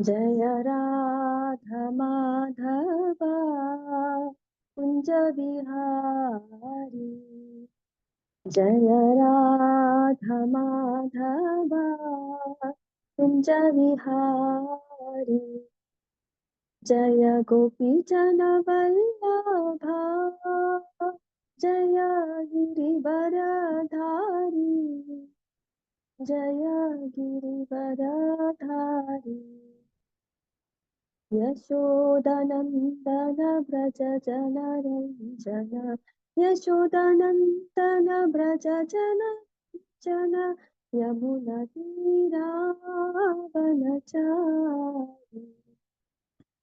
जय राधा माधवा कुंज बिहारी। जय राधा माधवा कुंज बिहारी। जय गोपी जन वल्लभा जय गिरिवरधारी। जय गिरिवरधारी। यशोदनन्दन व्रज जनरञ्जन यशोदनन्दन व्रज जनरञ्जन यमुनतीरावनचारि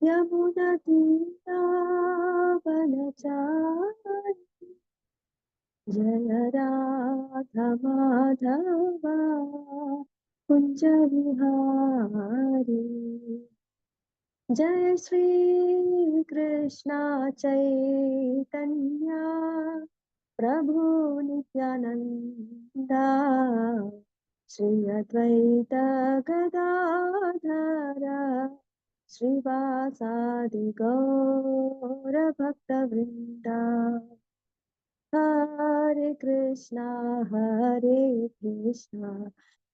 यमुनतीरावनचारि। जय राधा माधवा कुंज विहारी। जय श्री कृष्ण चैतन्य प्रभु नित्यानंदा श्री अद्वैत गदाधर श्रीवासादि गौर भक्त वृंदा। हरे कृष्णा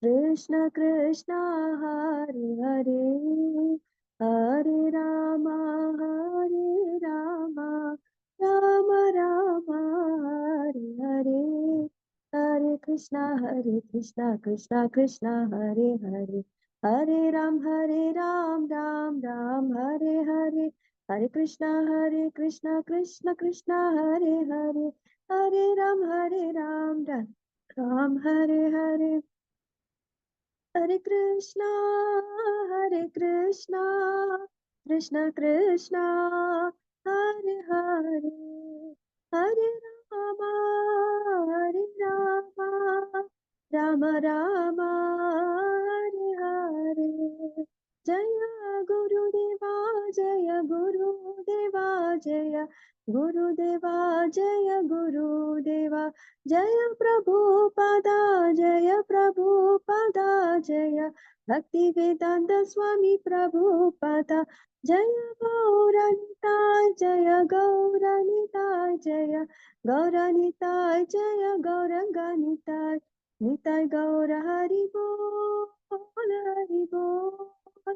कृष्ण कृष्णा हरे हरे हरे राम राम राम हरे हरे। हरे कृष्णा कृष्णा कृष्णा हरे हरे हरे राम राम राम हरे हरे। हरे कृष्णा कृष्णा कृष्णा हरे हरे हरे राम राम हरे हरे। हरे कृष्णा कृष्णा कृष्णा हरे हरे हरे राम राम राम हरे हरे। जय गुरुदेवा जय गुरुदेवा जय गुरुदेवा जय गुरुदेवा। जय प्रभुपादा जय प्रभुपादा जय भक्ति वेदांत स्वामी प्रभुपादा। जय गौरनिताय जय गौरनिताय जय गौरनिताय जय गौरंगनिताय निताय गौर हरि बोल हरि बोल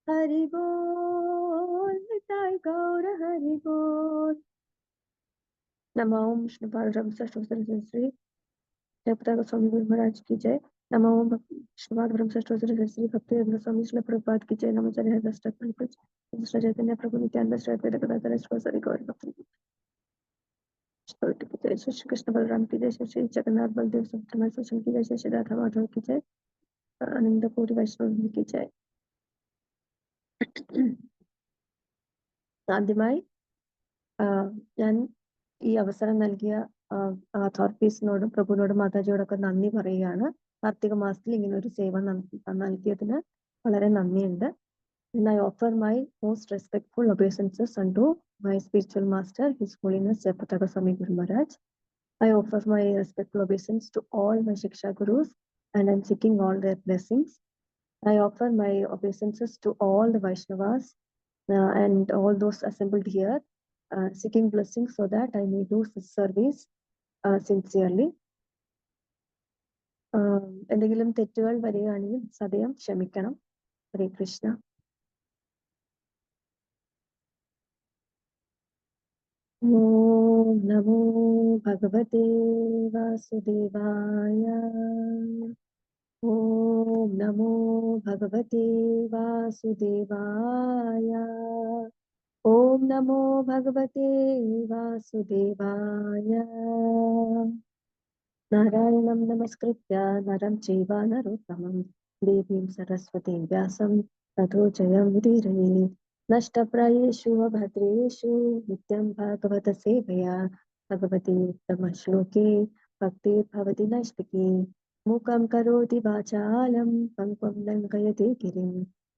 हरि बोल निताय गौर हरि बोल। नमो विष्णु पाद श्री जयपताका स्वामी गुरु महाराज की जय। नमो विष्णुपाद ब्रह्म श्री भक्ति वेदांत स्वामी श्रील प्रभुपाद की जय। नमोचार्य हरिदास ठाकुर कृष्ण चैतन्य प्रभु नित्यानंद श्री अद्वैत गदाधर श्रीवासादि गौर भक्त की जय। श्री कृष्ण बलराम की जय। श्री जगन्नाथ बलदेव सुभद्रा सुशील की जय। श्री राधा माधव की जय। आनंदपुरी वैष्णव की जय। ആദ്യമായി ഞാൻ ഈ അവസരം നൽകിയ അതോറിറ്റീസിനോടും പ്രഭുവിനോടും മാതാജിയോടൊക്കെ നന്ദി പറയുകയാണ്. കാർത്തിക മാസത്തിൽ ഇങ്ങനെ ഒരു സേവ നൽകിയതിന് വളരെ നന്ദിയുണ്ട്. And I offer my most respectful obeisances unto my spiritual master, His Holiness Jayapataka Swami Guru Maharaj. I offer my respectful obeisance to all my Shiksha Gurus and I'm seeking all their blessings. I offer my obeisances to all the Vaishnavas and all those assembled here, seeking blessings so that I may do this service sincerely. എന്തെങ്കിലും തെറ്റുകൾ വരികയാണെങ്കിൽ സദയം ക്ഷമിക്കണം. ഹരേ കൃഷ്ണ. ഓം നമോ ഭഗവതേ വാസുദേവായ. ഓം നമോ ഭഗവതേ വാസുദേവായ. ഓം നമോ ഭഗവതേ വാസുദേവായ. നാരായണം നമസ്കൃത്യ നരം ചൈവ നരോത്തമം ദേവീം സരസ്വതീം വ്യാസം തതോ ജയമുദീരയേ. നഷ്ടപ്രായേഷു ഭദ്രേഷു നിത്യം ഭാഗവത സേവയാ ഭഗവതി ഉത്തമ ശ്ലോകേ ഭക്തിർഭവതി നൈഷ്ഠികീ. മൂകം കരോതി വാചാലം പങ്കും ലംഘയത്തെ ഗിരിം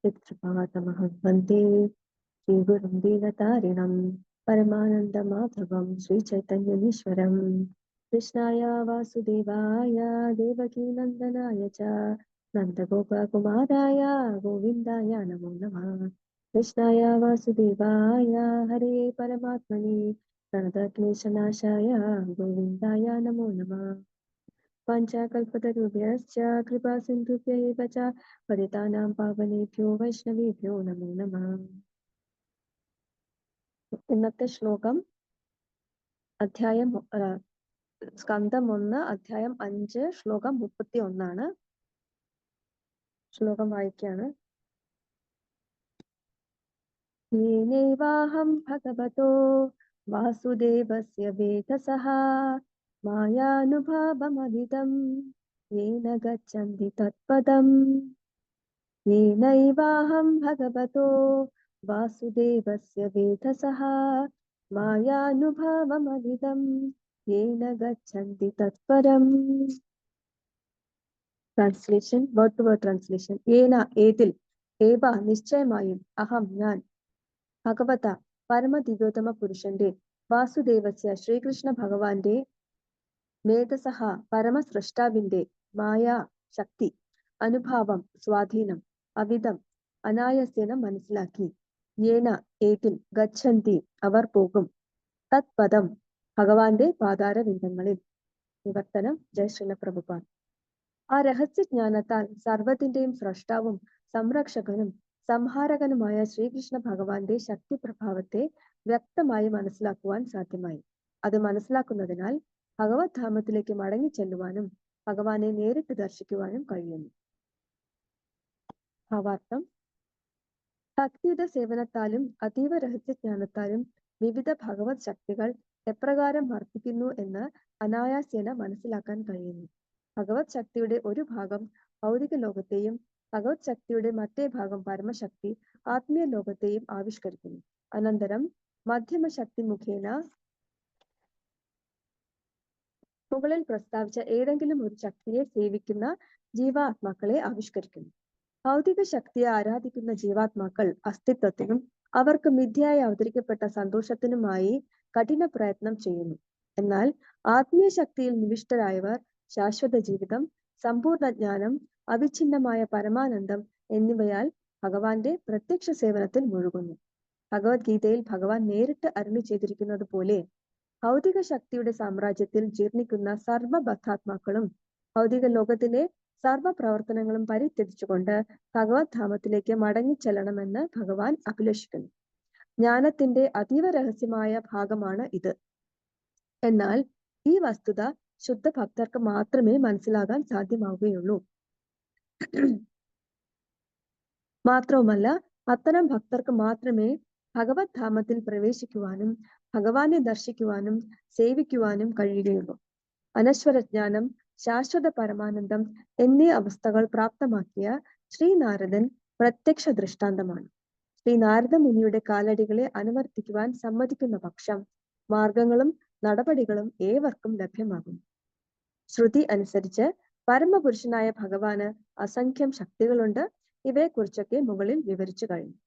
യത്കൃപാതമഹം വന്ദേ ശ്രീഗുരും ദീനതാരിണം പരമാനന്ദമാധവം ശ്രീചൈതന്യമീശ്വരം. कृष्णाय वासुदेवाय देवकी नंदनाय च നന്ദഗോപകുമാരായ ഗോവിന്ദായ നമോ നമഃ. കൃഷ്ണായ വാസുദേവായ ഹരേ പരമാത്മനെ പ്രണതക്ലേശനാശായ ഗോവിന്ദായ നമോ നമഃ. പഞ്ചകൽപതരുഭ്യശ്ച കൃപാ സിന്ധുഭ്യ ഏവ ച പതിതാനാം പാവനേഭ്യോ വൈഷ്ണവേഭ്യോ നമോ നമഃ. ഇന്നത്തെ ശ്ലോകം അധ്യായം സ്കന്ധം 1 അധ്യായം 5 ശ്ലോകം 31. ശ്ലോകം വായിക്കാണ്. യേനൈവാഹം ഭഗവതോ വാസുദേവസ്യ വേദസഃ മായാനുഭാവമവിദം യേന ഗച്ഛന്തി തത്പദം. യേനൈവാഹം ഭഗവതോ വാസുദേവസ്യ വേദസഃ മായാനുഭാവമവിദം യേന ഗച്ഛന്തി തത്പരം. Translation, word to word translation. ഏന ഏതിൽ, ഏവ നിശ്ചയമായും, അഹം ഞാൻ, ഭഗവത പരമദിവ്യോത്തമ പുരുഷന്റെ, വാസുദേവസ്യ ശ്രീകൃഷ്ണ ഭഗവാന്റെ, വേദസഹ പരമസൃഷ്ടാവിന്റെ, മായ ശക്തി, അനുഭാവം സ്വാധീനം, അവിധം അനായാസേന മനസ്സിലാക്കി, യേന ഏതിൽ, ഗച്ഛന്തി അവർ പോകും, തത്പദം ഭഗവാന്റെ പാതാരവിന്ദങ്ങളിൽ. വിവർത്തനം ജയ ശ്രീല പ്രഭുപാദ്. ആ രഹസ്യജ്ഞാനത്താൽ സർവത്തിന്റെയും സ്രഷ്ടാവും സംരക്ഷകനും സംഹാരകനുമായ ശ്രീകൃഷ്ണ ഭഗവാന്റെ ശക്തി പ്രഭാവത്തെ വ്യക്തമായി മനസ്സിലാക്കുവാൻ സാധ്യമായി. അത് മനസ്സിലാക്കുന്നതിനാൽ ഭഗവത് ധാമത്തിലേക്ക് മടങ്ങി ചെല്ലുവാനും ഭഗവാനെ നേരിട്ട് ദർശിക്കുവാനും കഴിയുന്നു. ഭാവാർത്ഥം: ഭക്തിയുത സേവനത്താലും അതീവ രഹസ്യജ്ഞാനത്താലും വിവിധ ഭഗവത് ശക്തികൾ എപ്രകാരം വർത്തിക്കുന്നു എന്ന് അനായാസേന മനസ്സിലാക്കാൻ കഴിയുന്നു. ഭഗവത് ശക്തിയുടെ ഒരു ഭാഗം ഭൗതിക ലോകത്തെയും ഭഗവത് ശക്തിയുടെ മറ്റേ ഭാഗം പരമശക്തി ആത്മീയ ലോകത്തെയും ആവിഷ്കരിക്കുന്നു. അനന്തരം മധ്യമശക്തി മുഖേന മുകളിൽ പ്രസ്താവിച്ച ഏതെങ്കിലും ഒരു ശക്തിയെ സേവിക്കുന്ന ജീവാത്മാക്കളെ ആവിഷ്കരിക്കുന്നു. ഭൗതിക ശക്തിയെ ആരാധിക്കുന്ന ജീവാത്മാക്കൾ അസ്തിത്വത്തിനും അവർക്ക് മിഥ്യയായി അവതരിക്കപ്പെട്ട സന്തോഷത്തിനുമായി കഠിന പ്രയത്നം ചെയ്യുന്നു. എന്നാൽ ആത്മീയ ശക്തിയിൽ നിവിഷ്ടരായവർ ശാശ്വത ജീവിതം, സമ്പൂർണ്ണ ജ്ഞാനം, അവിഛിന്നമായ പരമാനന്ദം എന്നിവയാൽ ഭഗവാന്റെ പ്രത്യക്ഷ സേവനത്തിൽ മുഴുകുന്നു. ഭഗവത്ഗീതയിൽ ഭഗവാൻ നേരിട്ട് അരുളി ചെയ്തിരിക്കുന്നത് പോലെ ഭൗതിക ശക്തിയുടെ സാമ്രാജ്യത്തിൽ ജീർണിക്കുന്ന സർവബദ്ധാത്മാക്കളും ഭൗതിക ലോകത്തിലെ സർവ പ്രവർത്തനങ്ങളും പരിത്യജിച്ചുകൊണ്ട് ഭഗവത് ധാമത്തിലേക്ക് മടങ്ങിച്ചെല്ലണമെന്ന് ഭഗവാൻ അഭിലഷിക്കുന്നു. ജ്ഞാനത്തിന്റെ അതീവ രഹസ്യമായ ഭാഗമാണ് ഇത്. എന്നാൽ ഈ വസ്തുത ശുദ്ധ ഭക്തർക്ക് മാത്രമേ മനസ്സിലാകാൻ സാധ്യമാവുകയുള്ളൂ. മാത്രവുമല്ല, അത്തരം ഭക്തർക്ക് മാത്രമേ ഭഗവത് ധാമത്തിൽ പ്രവേശിക്കുവാനും ഭഗവാനെ ദർശിക്കുവാനും സേവിക്കുവാനും കഴിയുകയുള്ളൂ. അനശ്വരജ്ഞാനം, ശാശ്വത പരമാനന്ദം എന്നീ അവസ്ഥകൾ പ്രാപ്തമാക്കിയ ശ്രീനാരദൻ പ്രത്യക്ഷ ദൃഷ്ടാന്തമാണ്. ശ്രീനാരദ മുനിയുടെ കാലടികളെ അനുവർത്തിക്കുവാൻ സമ്മതിക്കുന്ന പക്ഷം മാർഗങ്ങളും നടപടികളും ഏവർക്കും ലഭ്യമാകും. ശ്രുതി അനുസരിച്ച് പരമപുരുഷനായ ഭഗവാന് അസംഖ്യം ശക്തികളുണ്ട്. ഇവയെക്കുറിച്ചൊക്കെ മുകളിൽ വിവരിച്ചു കഴിഞ്ഞു.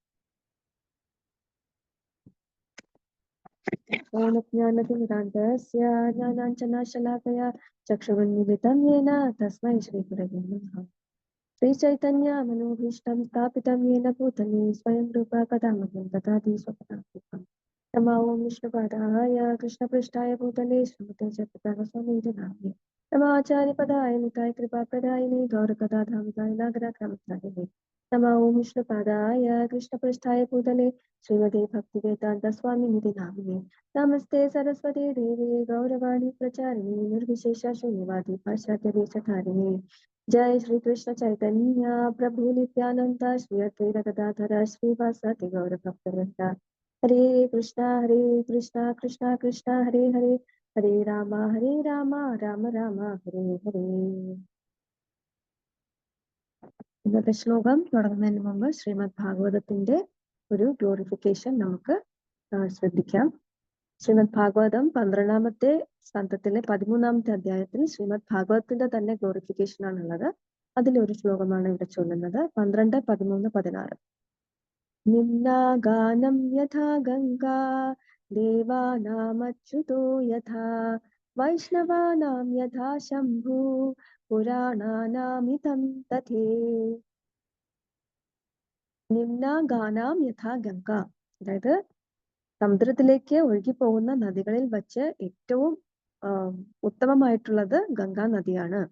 ചക്ഷുരുന്മിലിതം യേന തസ്മൈ ശ്രീഗുരവേ നമഃ. ശ്രീചൈതന്യ മനോഭീഷ്ടം സ്ഥാപിതം യേന ഭൂതലേ സ്വയം രൂപ കഥാ മഹ്യം ദദാതി സ്വപദാന്തികം. നമോ വിഷ്ണുപാദായ കൃഷ്ണപൃഷ്ഠായ ഭൂതലേ ശ്രീമതേ ജഗന്നാഥസ്വാമിനേ നമഃ. നമോ ആചാര്യപദായ നിതായ കൃപാപ്രദായിനി ഗൗരകഥാധാമികായ നാഗരാഗ്രാമധാരിണേ. നമോ വിഷ്ണുപാദായ കൃഷ്ണപൃഷ്ഠായ ഭൂതലേ ശ്രീമതേ ഭക്തിവേദാന്തസ്വാമിനിധി നാമിനേ. നമസ്തേ സരസ്വതീ ദേവി ഗൗരവാണി പ്രചാരിണി നിർവിശേഷ ശൂന്യവാദി പാശ്ചാത്യദേശധാരിണി. जय श्री कृष्ण चैतन्य प्रभु नित्यानंद श्री अद्वैत गदाधर श्रीवासादि गौर भक्तवृंद. हरे कृष्णा कृष्णा कृष्णा हरे हरे, हरे राम राम राम हरे हरे. ഇന്നത്തെ ശ്ലോകം തുടങ്ങുന്നതിന് മുമ്പ് ശ്രീമദ് ഭാഗവതത്തിന്റെ ഒരു ഗ്ലോറിഫിക്കേഷൻ നമുക്ക് ശ്രദ്ധിക്കാം. ശ്രീമദ് ഭാഗവതം 12ാമത്തെ സ്കന്ധത്തിലെ 13ാമത്തെ അധ്യായത്തിൽ ശ്രീമദ് ഭാഗവതത്തിന്റെ തന്നെ ഗ്ലോറിഫിക്കേഷൻ ആണുള്ളത്. അതിലൊരു ശ്ലോകമാണ് ഇവിടെ ചൊല്ലുന്നത്. 12, 13, 16. നിമ്നാഗാനം യഥാ ഗംഗാ ദേവാനാമച്യുതോ യഥാ വൈഷ്ണവാനാം യഥാ ശംഭു പുരാണാനാമിതം തഥേ നിമ്നാഗാനാം യഥാ ഗംഗ. അതായത് സമുദ്രത്തിലേക്ക് ഒഴുകി പോകുന്ന നദികളിൽ വച്ച് ഏറ്റവും ഉത്തമമായിട്ടുള്ളത് ഗംഗാ നദിയാണ്.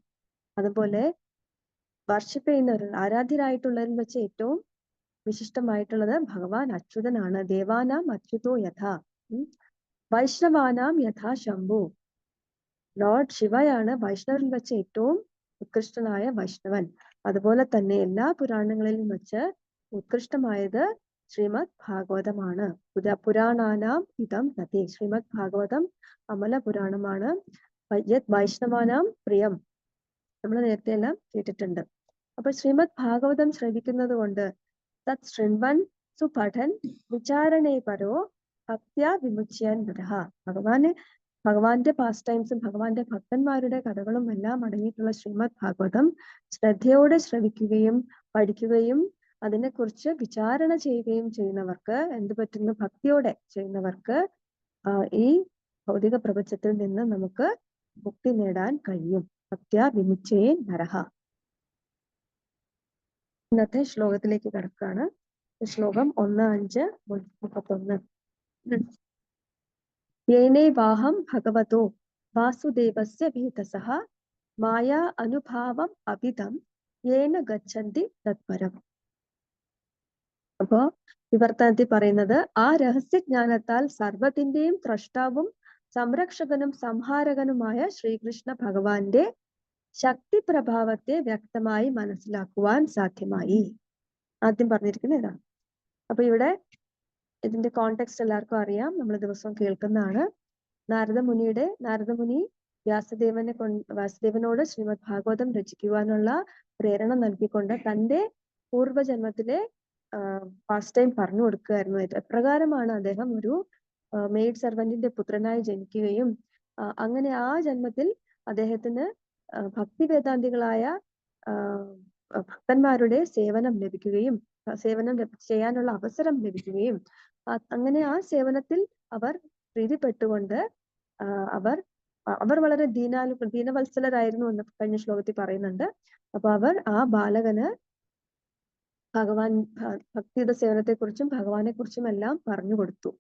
അതുപോലെ വർഷിപ്പ് ചെയ്യുന്നവരിൽ ആരാധ്യരായിട്ടുള്ളവരിൽ വെച്ച് ഏറ്റവും വിശിഷ്ടമായിട്ടുള്ളത് ഭഗവാൻ അച്യുതനാണ്. ദേവാനാം അച്യുതോ യഥാ, വൈഷ്ണവാനാം യഥാ ശംഭു. ലോർഡ് ശിവയാണ് വൈഷ്ണവരിൽ വെച്ച് ഏറ്റവും ഉത്കൃഷ്ടനായ വൈഷ്ണവൻ. അതുപോലെ തന്നെ എല്ലാ പുരാണങ്ങളിലും വെച്ച് ഉത്കൃഷ്ടമായത് ശ്രീമദ് ഭാഗവതമാണ്. പുരാണാനാം ഇതം തഥേ. ശ്രീമദ് ഭാഗവതം അമല പുരാണമാണ്. വൈഷ്ണവാനാം പ്രിയം, നമ്മൾ നേരത്തെ എല്ലാം കേട്ടിട്ടുണ്ട്. അപ്പൊ ശ്രീമദ് ഭാഗവതം ശ്രവിക്കുന്നത് കൊണ്ട് തത് ശൃണ്വൻ സുപഠൻ വിചാരണേ പരോ ഭക്ത്യാ വിമുച്യൻ നരഃ. ഭഗവാന്റെ പാസ്റ്റ് ടൈംസും ഭഗവാന്റെ ഭക്തന്മാരുടെ കഥകളും എല്ലാം അടങ്ങിയിട്ടുള്ള ശ്രീമദ് ഭാഗവതം ശ്രദ്ധയോടെ ശ്രവിക്കുകയും പഠിക്കുകയും അതിനെക്കുറിച്ച് വിചാരണ ചെയ്യുകയും ചെയ്യുന്നവർക്ക് എന്ത് പറ്റുന്നു? ഭക്തിയോടെ ചെയ്യുന്നവർക്ക് ഈ ഭൗതിക പ്രപഞ്ചത്തിൽ നിന്ന് നമുക്ക് മുക്തി നേടാൻ കഴിയും. ഭക്ത്യാ വിമുച്യേ നരഃ. ഇന്നത്തെ ശ്ലോകത്തിലേക്ക് കടക്കുകയാണ്. ശ്ലോകം 1:5-31. യേനൈവാഹം ഭഗവതോ വാസുദേവസ്യ വേദസഃ മായാ അനുഭാവം അഭിതം യേന ഗച്ഛന്തി തത്പരം. അപ്പോ വിവർത്തനത്തിൽ പറയുന്നത്, ആ രഹസ്യജ്ഞാനത്താൽ സർവത്തിന്റെയും ത്രഷ്ടാവും സംരക്ഷകനും സംഹാരകനുമായ ശ്രീകൃഷ്ണ ഭഗവാന്റെ ശക്തി പ്രഭാവത്തെ വ്യക്തമായി മനസ്സിലാക്കുവാൻ സാധ്യമായി. ആദ്യം പറഞ്ഞിരിക്കുന്ന ഇതാണ്. അപ്പൊ ഇവിടെ ഇതിന്റെ കോണ്ടെക്സ്റ്റ് എല്ലാവർക്കും അറിയാം, നമ്മൾ ദിവസവും കേൾക്കുന്നതാണ്. നാരദമുനി വാസുദേവനോട് ശ്രീമദ് ഭാഗവതം രചിക്കുവാനുള്ള പ്രേരണ നൽകിക്കൊണ്ട് തന്റെ പൂർവ്വജന്മത്തിലെ പാസ്റ്റ് ടൈം പറഞ്ഞു കൊടുക്കുകയായിരുന്നു. എപ്രകാരമാണ് അദ്ദേഹം ഒരു മെയ്ഡ് സെർവന്റിന്റെ പുത്രനായി ജനിക്കുകയും അങ്ങനെ ആ ജന്മത്തിൽ അദ്ദേഹത്തിന് ഭക്തി വേദാന്തികളായ ഭക്തന്മാരുടെ സേവനം ലഭിക്കുകയും ചെയ്യാനുള്ള അവസരം ലഭിക്കുകയും അങ്ങനെ ആ സേവനത്തിൽ അവർ പ്രീതിപ്പെട്ടുകൊണ്ട് അവർ വളരെ ദീനവത്സലരായിരുന്നു എന്ന് കഴിഞ്ഞ ശ്ലോകത്തിൽ പറയുന്നുണ്ട്. അപ്പൊ ആ ബാലകന് ഭക്തിയുടെ സേവനത്തെക്കുറിച്ചും ഭഗവാനെ കുറിച്ചും എല്ലാം പറഞ്ഞു കൊടുത്തു.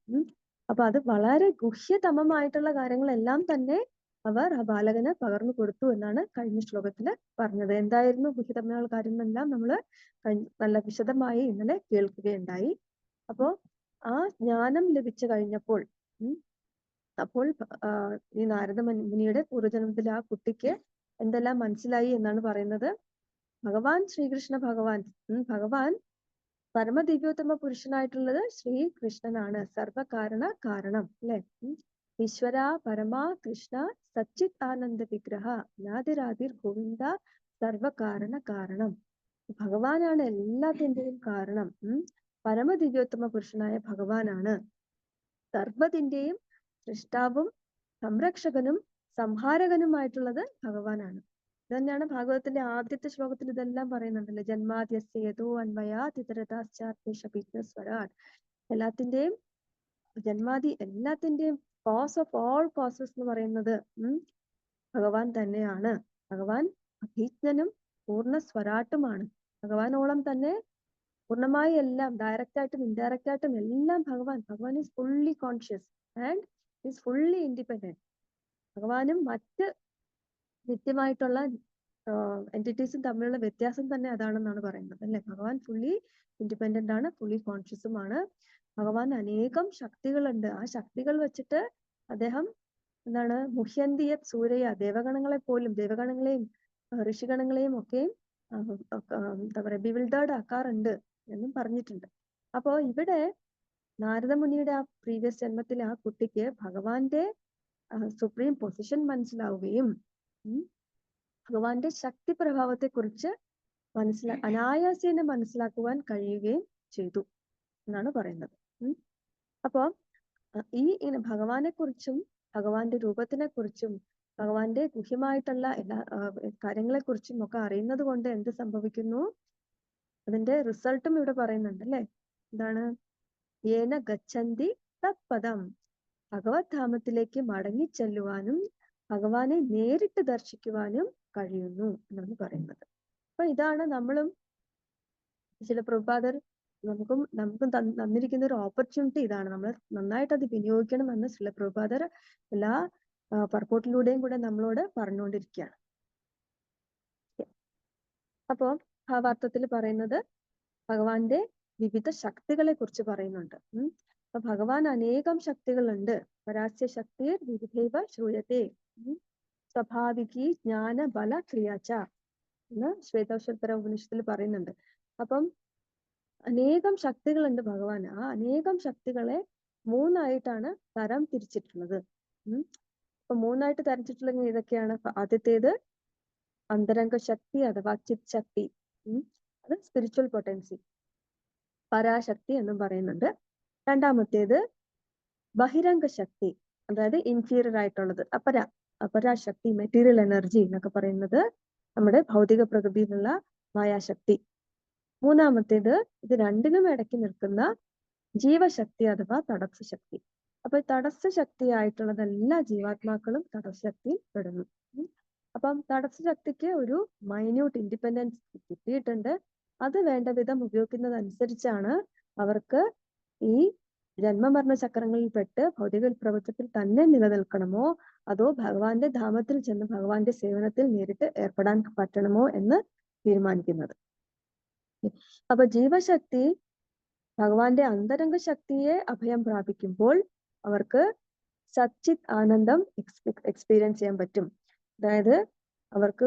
അപ്പൊ അത് വളരെ ഗുഹ്യതമമായിട്ടുള്ള കാര്യങ്ങളെല്ലാം തന്നെ അവർ ആ ബാലകന് പകർന്നു കൊടുത്തു എന്നാണ് കഴിഞ്ഞ ശ്ലോകത്തില് പറഞ്ഞത്. എന്തായിരുന്നു ഗുഹ്യതമമായ കാര്യങ്ങളെല്ലാം നമ്മൾ നല്ല വിശദമായി ഇന്നലെ കേൾക്കുകയുണ്ടായി. അപ്പോ ആ ജ്ഞാനം ലഭിച്ചു കഴിഞ്ഞപ്പോൾ അപ്പോൾ ഈ നാരദ മുനിയുടെ പൂർവ്വജന്മത്തിൽ ആ കുട്ടിക്ക് എന്തെല്ലാം മനസ്സിലായി എന്നാണ് പറയുന്നത്. ഭഗവാൻ ശ്രീകൃഷ്ണ ഭഗവാൻ പരമദിവ്യോത്തമ പുരുഷനായിട്ടുള്ളത് ശ്രീകൃഷ്ണനാണ്. കാരണം അല്ലെ? ഈശ്വര പരമാ കൃഷ്ണ സച്ചിത് ആനന്ദ വിഗ്രഹ നാദിരാദിർ ഗോവിന്ദ സർവകാരണം. ഭഗവാനാണ് എല്ലാത്തിന്റെയും കാരണം. പരമദിവ്യോത്തമ പുരുഷനായ ഭഗവാനാണ് സർവ്വതിന്റെയും സൃഷ്ടാവും സംരക്ഷകനും സംഹാരകനുമായിട്ടുള്ളത് ഭഗവാനാണ്. ഇത് തന്നെയാണ് ഭാഗവതത്തിന്റെ ആദ്യത്തെ ശ്ലോകത്തിൽ ഇതെല്ലാം പറയുന്നുണ്ടല്ലോ. ജന്മാദ്യസ്യേതോ അന്വയാതിതരതാശ്ചാത്മേഷ എല്ലാത്തിന്റെയും എല്ലാത്തിന്റെയും കോസ് ഓഫ് ഓൾ കോസസ് എന്ന് പറയുന്നത് ഭഗവാൻ തന്നെയാണ്. ഭഗവാൻ അഭിജ്ഞനും പൂർണ്ണ സ്വരാട്ടുമാണ്. ഭഗവാനോളം തന്നെ പൂർണ്ണമായി എല്ലാം ഡയറക്റ്റ് ആയിട്ടും ഇൻഡയറക്റ്റ് ആയിട്ടും എല്ലാം ഭഗവാൻ is fully conscious and is fully independent. ഭഗവാനും മറ്റ് നിത്യമായിട്ടുള്ള എൻറ്റിറ്റീസും തമ്മിലുള്ള വ്യത്യാസം തന്നെ അതാണെന്നാണ് പറയുന്നത് അല്ലെ. ഭഗവാൻ ഫുള്ളി ഇൻഡിപെൻഡന്റ് ആണ്, ഫുള്ളി കോൺഷ്യസുമാണ്. ഭഗവാൻ അനേകം ശക്തികളുണ്ട്. ആ ശക്തികൾ വെച്ചിട്ട് അദ്ദേഹം മുഹ്യന്തിയത് സൂരയ ദേവഗണങ്ങളെയും ഋഷിഗണങ്ങളെയും ഒക്കെ എന്താ പറയാ ബിവിൽഡേർഡ് ആക്കാറുണ്ട് എന്നും പറഞ്ഞിട്ടുണ്ട്. അപ്പോ ഇവിടെ നാരദമുനിയുടെ ആ പ്രീവിയസ് ജന്മത്തിൽ ആ കുട്ടിക്ക് ഭഗവാന്റെ സുപ്രീം പൊസിഷൻ മനസ്സിലാവുകയും ഭഗവാന്റെ ശക്തി പ്രഭാവത്തെ കുറിച്ച് അനായാസേന മനസ്സിലാക്കുവാൻ കഴിയുകയും ചെയ്തു എന്നാണ് പറയുന്നത്. അപ്പോ ഈ ഭഗവാനെ കുറിച്ചും ഭഗവാന്റെ രൂപത്തിനെ കുറിച്ചും ഭഗവാന്റെ ഗുഹ്യമായിട്ടുള്ള എല്ലാ കാര്യങ്ങളെ കുറിച്ചും ഒക്കെ അറിയുന്നത് കൊണ്ട് എന്ത് സംഭവിക്കുന്നു? അതിന്റെ റിസൾട്ടും ഇവിടെ പറയുന്നുണ്ട് അല്ലെ. എന്താണ്? യേന ഗച്ഛന്തി തത്പദം. ഭഗവത് ധാമത്തിലേക്ക് മടങ്ങിച്ചെല്ലുവാനും ഭഗവാനെ നേരിട്ട് ദർശിക്കുവാനും കഴിയുന്നു എന്നാണ് പറയുന്നത്. അപ്പൊ ഇതാണ് നമ്മളും ചില പ്രഭുപാദർ നമുക്കും തന്നിരിക്കുന്ന ഒരു ഓപ്പർച്യൂണിറ്റി ഇതാണ്. നമ്മൾ നന്നായിട്ട് അത് വിനിയോഗിക്കണമെന്ന് ചില പ്രഭുപാദർ എല്ലാ പർപ്പോട്ടിലൂടെയും കൂടെ നമ്മളോട് പറഞ്ഞുകൊണ്ടിരിക്കുകയാണ്. അപ്പോ ഭാവാർത്ഥത്തിൽ പറയുന്നത് ഭഗവാന്റെ വിവിധ ശക്തികളെ കുറിച്ച് പറയുന്നുണ്ട്. അപ്പൊ ഭഗവാൻ അനേകം ശക്തികളുണ്ട്. പരാസ്യ ശക്തി വിവിധൈവ ശ്രൂയത്തെ സ്വാഭാവികി ജ്ഞാന ബല ക്രിയാച്ച എന്ന് ശ്വേതാശ്വതര ഉപനിഷത്തിൽ പറയുന്നുണ്ട്. അപ്പം അനേകം ശക്തികളുണ്ട് ഭഗവാന്. ആ അനേകം ശക്തികളെ 3ആയിട്ടാണ് തരം തിരിച്ചിട്ടുള്ളത്. അപ്പൊ 3ആയിട്ട് തരച്ചിട്ടുള്ളത് ഇതൊക്കെയാണ്. ആദ്യത്തേത് അന്തരംഗ ശക്തി അഥവാ ചിത് ശക്തി, അത് സ്പിരിച്വൽ പൊട്ടൻസി, പരാശക്തി എന്നും പറയുന്നുണ്ട്. രണ്ടാമത്തേത് ബഹിരംഗ ശക്തി, അതായത് ഇൻഫീരിയർ ആയിട്ടുള്ളത് അപരാശക്തി, മെറ്റീരിയൽ എനർജി എന്നൊക്കെ പറയുന്നത് നമ്മുടെ ഭൗതിക പ്രകൃതിയിലുള്ള മായാശക്തി. മൂന്നാമത്തേത് ഇത് രണ്ടിനും ഇടയ്ക്ക് നിൽക്കുന്ന ജീവശക്തി അഥവാ തടസ്സ ശക്തി. അപ്പൊ തടസ്സ ശക്തി ആയിട്ടുള്ളത് എല്ലാ ജീവാത്മാക്കളും തടസ്സ ശക്തിയിൽ പെടുന്നു. അപ്പം തടസ്സ ശക്തിക്ക് ഒരു മൈന്യൂട്ട് ഇൻഡിപെൻഡൻസ് കിട്ടിയിട്ടുണ്ട്. അത് വേണ്ട വിധം ഉപയോഗിക്കുന്നതനുസരിച്ചാണ് അവർക്ക് ഈ ജന്മമരണ ചക്രങ്ങളിൽ പെട്ട് ഭൗതിക പ്രപഞ്ചത്തിൽ തന്നെ നിലനിൽക്കണമോ അതോ ഭഗവാന്റെ ധാമത്തിൽ ചെന്ന് ഭഗവാന്റെ സേവനത്തിൽ നേരിട്ട് ഏർപ്പെടാൻ പറ്റണമോ എന്ന് തീരുമാനിക്കുന്നത്. അപ്പൊ ജീവശക്തി ഭഗവാന്റെ അന്തരംഗ ശക്തിയെ അഭയം പ്രാപിക്കുമ്പോൾ അവർക്ക് സച്ചിത് ആനന്ദം എക്സ്പീരിയൻസ് ചെയ്യാൻ പറ്റും. അതായത് അവർക്ക്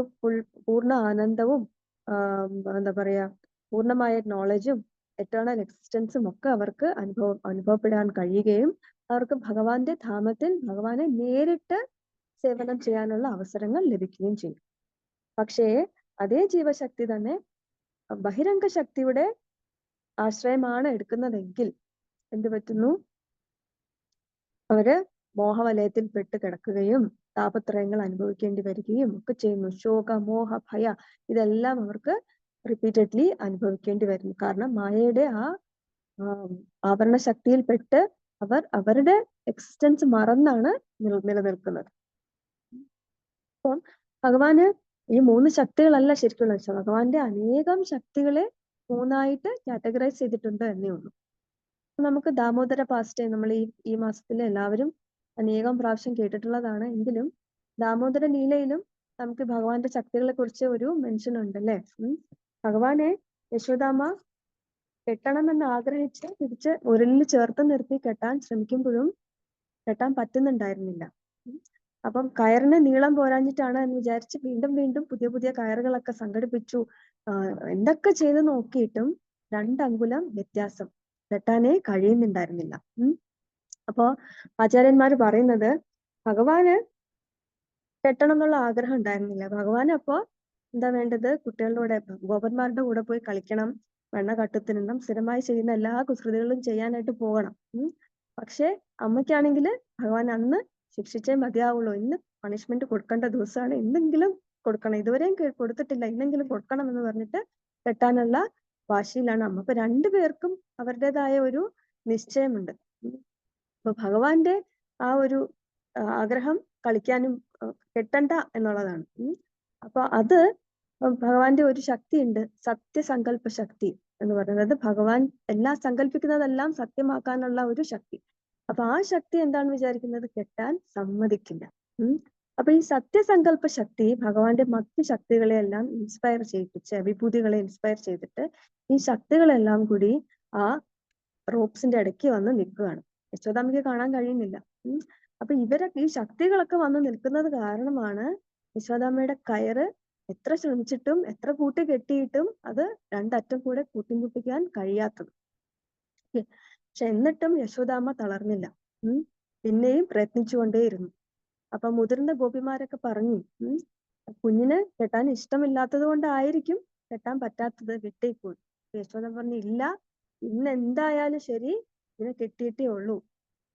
പൂർണ്ണ ആനന്ദവും എന്താ പറയാ പൂർണ്ണമായ നോളജും എറ്റേണൽ എക്സിസ്റ്റൻസും ഒക്കെ അവർക്ക് അനുഭവപ്പെടാൻ കഴിയുകയും അവർക്ക് ഭഗവാന്റെ ധാമത്തിൽ ഭഗവാനെ നേരിട്ട് സേവനം ചെയ്യാനുള്ള അവസരങ്ങൾ ലഭിക്കുകയും ചെയ്യും. പക്ഷേ അതേ ജീവശക്തി തന്നെ ബഹിരംഗ ശക്തിയുടെ ആശ്രയമാണ് എടുക്കുന്നതെങ്കിൽ എന്ത് പറ്റുന്നു? അവര് മോഹവലയത്തിൽ പെട്ട് കിടക്കുകയും താപത്രയങ്ങൾ അനുഭവിക്കേണ്ടി വരികയും ഒക്കെ ചെയ്യുന്നു. ശോക, മോഹ, ഭയ ഇതെല്ലാം അവർക്ക് റിപ്പീറ്റഡ്ലി അനുഭവിക്കേണ്ടി വരുന്നു. കാരണം മായയുടെ ആ ആവരണ ശക്തിയിൽ പെട്ട് അവർ അവരുടെ എക്സിസ്റ്റൻസ് മറന്നാണ് നിലനിൽക്കുന്നത്. അപ്പം ഭഗവാന് ഈ 3 ശക്തികളല്ല ശരിക്കുള്ള ഭഗവാന്റെ അനേകം ശക്തികളെ 3ആയിട്ട് കാറ്റഗറൈസ് ചെയ്തിട്ടുണ്ട് എന്നേ ഉള്ളൂ. നമുക്ക് ദാമോദര പാസ്റ്റേ നമ്മൾ ഈ മാസത്തിൽ എല്ലാവരും അനേകം പ്രാവശ്യം കേട്ടിട്ടുള്ളതാണ്. എങ്കിലും ദാമോദര ലീലയിലും നമുക്ക് ഭഗവാന്റെ ശക്തികളെ കുറിച്ച് ഒരു മെൻഷൻ ഉണ്ടല്ലേ. ഭഗവാനെ യശോദാമ്മ കെട്ടണമെന്ന് ആഗ്രഹിച്ച് തിരിച്ച് ഉരലിൽ ചേർത്ത് നിർത്തി കെട്ടാൻ ശ്രമിക്കുമ്പോഴും കെട്ടാൻ പറ്റുന്നുണ്ടായിരുന്നില്ല. അപ്പം കയറിന് നീളം പോരാഞ്ഞിട്ടാണ് എന്ന് വിചാരിച്ച് വീണ്ടും വീണ്ടും പുതിയ പുതിയ കയറുകളൊക്കെ സംഘടിപ്പിച്ചു. എന്തൊക്കെ ചെയ്ത് നോക്കിയിട്ടും 2 അങ്കുലം വ്യത്യാസം കെട്ടാനേ കഴിയുന്നുണ്ടായിരുന്നില്ല. അപ്പോ ആചാര്യന്മാര് പറയുന്നത് ഭഗവാന് കെട്ടണം എന്നുള്ള ആഗ്രഹം ഉണ്ടായിരുന്നില്ല. ഭഗവാന് അപ്പോ എന്താ വേണ്ടത്? കുട്ടികളുടെ കൂടെ ഗോപന്മാരുടെ കൂടെ പോയി കളിക്കണം, വെണ്ണ കട്ടുത്തിരണം, സ്ഥിരമായി ചെയ്യുന്ന എല്ലാ കുസൃതികളും ചെയ്യാനായിട്ട് പോകണം. പക്ഷെ അമ്മയ്ക്കാണെങ്കിൽ ഭഗവാൻ അന്ന് ശിക്ഷിച്ചേ മതിയാവുള്ളൂ. ഇന്ന് പണിഷ്മെന്റ് കൊടുക്കേണ്ട ദിവസമാണ്, എന്തെങ്കിലും കൊടുക്കണം, ഇതുവരെയും കൊടുത്തിട്ടില്ല, ഇന്നെങ്കിലും കൊടുക്കണം എന്ന് പറഞ്ഞിട്ട് കെട്ടാനുള്ള വാശിയിലാണ് അമ്മ. അപ്പൊ 2 പേർക്കും അവരുടേതായ ഒരു നിശ്ചയമുണ്ട്. അപ്പൊ ഭഗവാന്റെ ആ ഒരു ആഗ്രഹം കളിക്കാനും കെട്ടണ്ട എന്നുള്ളതാണ്. അപ്പൊ അത് ഭഗവാന്റെ ഒരു ശക്തിയുണ്ട്, സത്യസങ്കല്പ ശക്തി എന്ന് പറയുന്നത്. ഭഗവാൻ എല്ലാം സങ്കല്പിക്കുന്നതെല്ലാം സത്യമാക്കാനുള്ള ഒരു ശക്തി. അപ്പൊ ആ ശക്തി എന്താണെന്ന് വിചാരിക്കുന്നത്? കെട്ടാൻ സമ്മതിക്കില്ല. അപ്പൊ ഈ സത്യസങ്കല്പ ശക്തി ഭഗവാന്റെ മറ്റു ശക്തികളെയെല്ലാം ഇൻസ്പയർ ചെയ്യിപ്പിച്ച്, വിഭൂതികളെ ഇൻസ്പയർ ചെയ്തിട്ട് ഈ ശക്തികളെല്ലാം കൂടി ആ റോപ്സിന്റെ ഇടയ്ക്ക് വന്ന് നിൽക്കുകയാണ്. യശോദാമ്മയ്ക്ക് കാണാൻ കഴിയുന്നില്ല. അപ്പൊ ഈ ശക്തികളൊക്കെ വന്ന് നിൽക്കുന്നത് കാരണമാണ് യശോദാമ്മയുടെ കയറ് എത്ര ശ്രമിച്ചിട്ടും എത്ര കൂട്ടി കെട്ടിയിട്ടും അത് 2 അറ്റം കൂടെ കൂട്ടിമുട്ടിക്കാൻ കഴിയാത്തത്. പക്ഷെ എന്നിട്ടും യശോദാമ്മ തളർന്നില്ല. പിന്നെയും പ്രയത്നിച്ചുകൊണ്ടേയിരുന്നു. അപ്പൊ മുതിർന്ന ഗോപിമാരൊക്കെ പറഞ്ഞു, കുഞ്ഞിന് കെട്ടാൻ ഇഷ്ടമില്ലാത്തത് കൊണ്ടായിരിക്കും കെട്ടാൻ പറ്റാത്തത്, വിട്ടേക്കൂ. യശോദ പറഞ്ഞു, ഇല്ല, ഇന്ന് എന്തായാലും ശരി, ഇതിനെ കെട്ടിയിട്ടേ ഉള്ളൂ.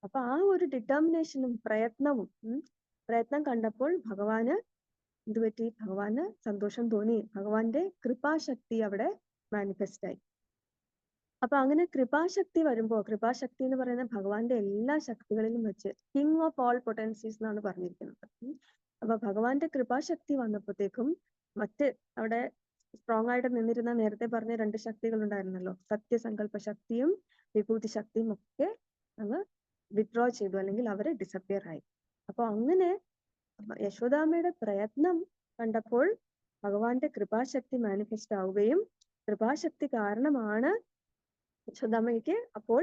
അപ്പൊ ആ ഒരു ഡിറ്റർമിനേഷനും പ്രയത്നം കണ്ടപ്പോൾ ഭഗവാന് എന്തുപറ്റി? ഭഗവാന് സന്തോഷം തോന്നി. ഭഗവാന്റെ കൃപാശക്തി അവിടെ മാനിഫെസ്റ്റ് ആയി. അപ്പൊ അങ്ങനെ കൃപാശക്തി വരുമ്പോ, കൃപാശക്തി എന്ന് പറയുന്നത് ഭഗവാന്റെ എല്ലാ ശക്തികളിലും വെച്ച് കിങ് ഓഫ് ഓൾ പൊട്ടൻസീസ് എന്നാണ് പറഞ്ഞിരിക്കുന്നത്. അപ്പൊ ഭഗവാന്റെ കൃപാശക്തി വന്നപ്പോഴത്തേക്കും മറ്റ് അവിടെ സ്ട്രോങ് ആയിട്ട് നിന്നിരുന്ന നേരത്തെ പറഞ്ഞ 2 ശക്തികൾ ഉണ്ടായിരുന്നല്ലോ, സത്യസങ്കല്പ ശക്തിയും വിഭൂതി ശക്തിയും ഒക്കെ അങ്ങ് വിഡ്രോ ചെയ്തു, അല്ലെങ്കിൽ അവര് ഡിസപ്പിയർ ആയി. അപ്പൊ അങ്ങനെ യശോദാമ്മയുടെ പ്രയത്നം കണ്ടപ്പോൾ ഭഗവാന്റെ കൃപാശക്തി മാനിഫെസ്റ്റ് ആവുകയും കൃപാശക്തി കാരണമാണ് യശോദാമ്മയ്ക്ക് അപ്പോൾ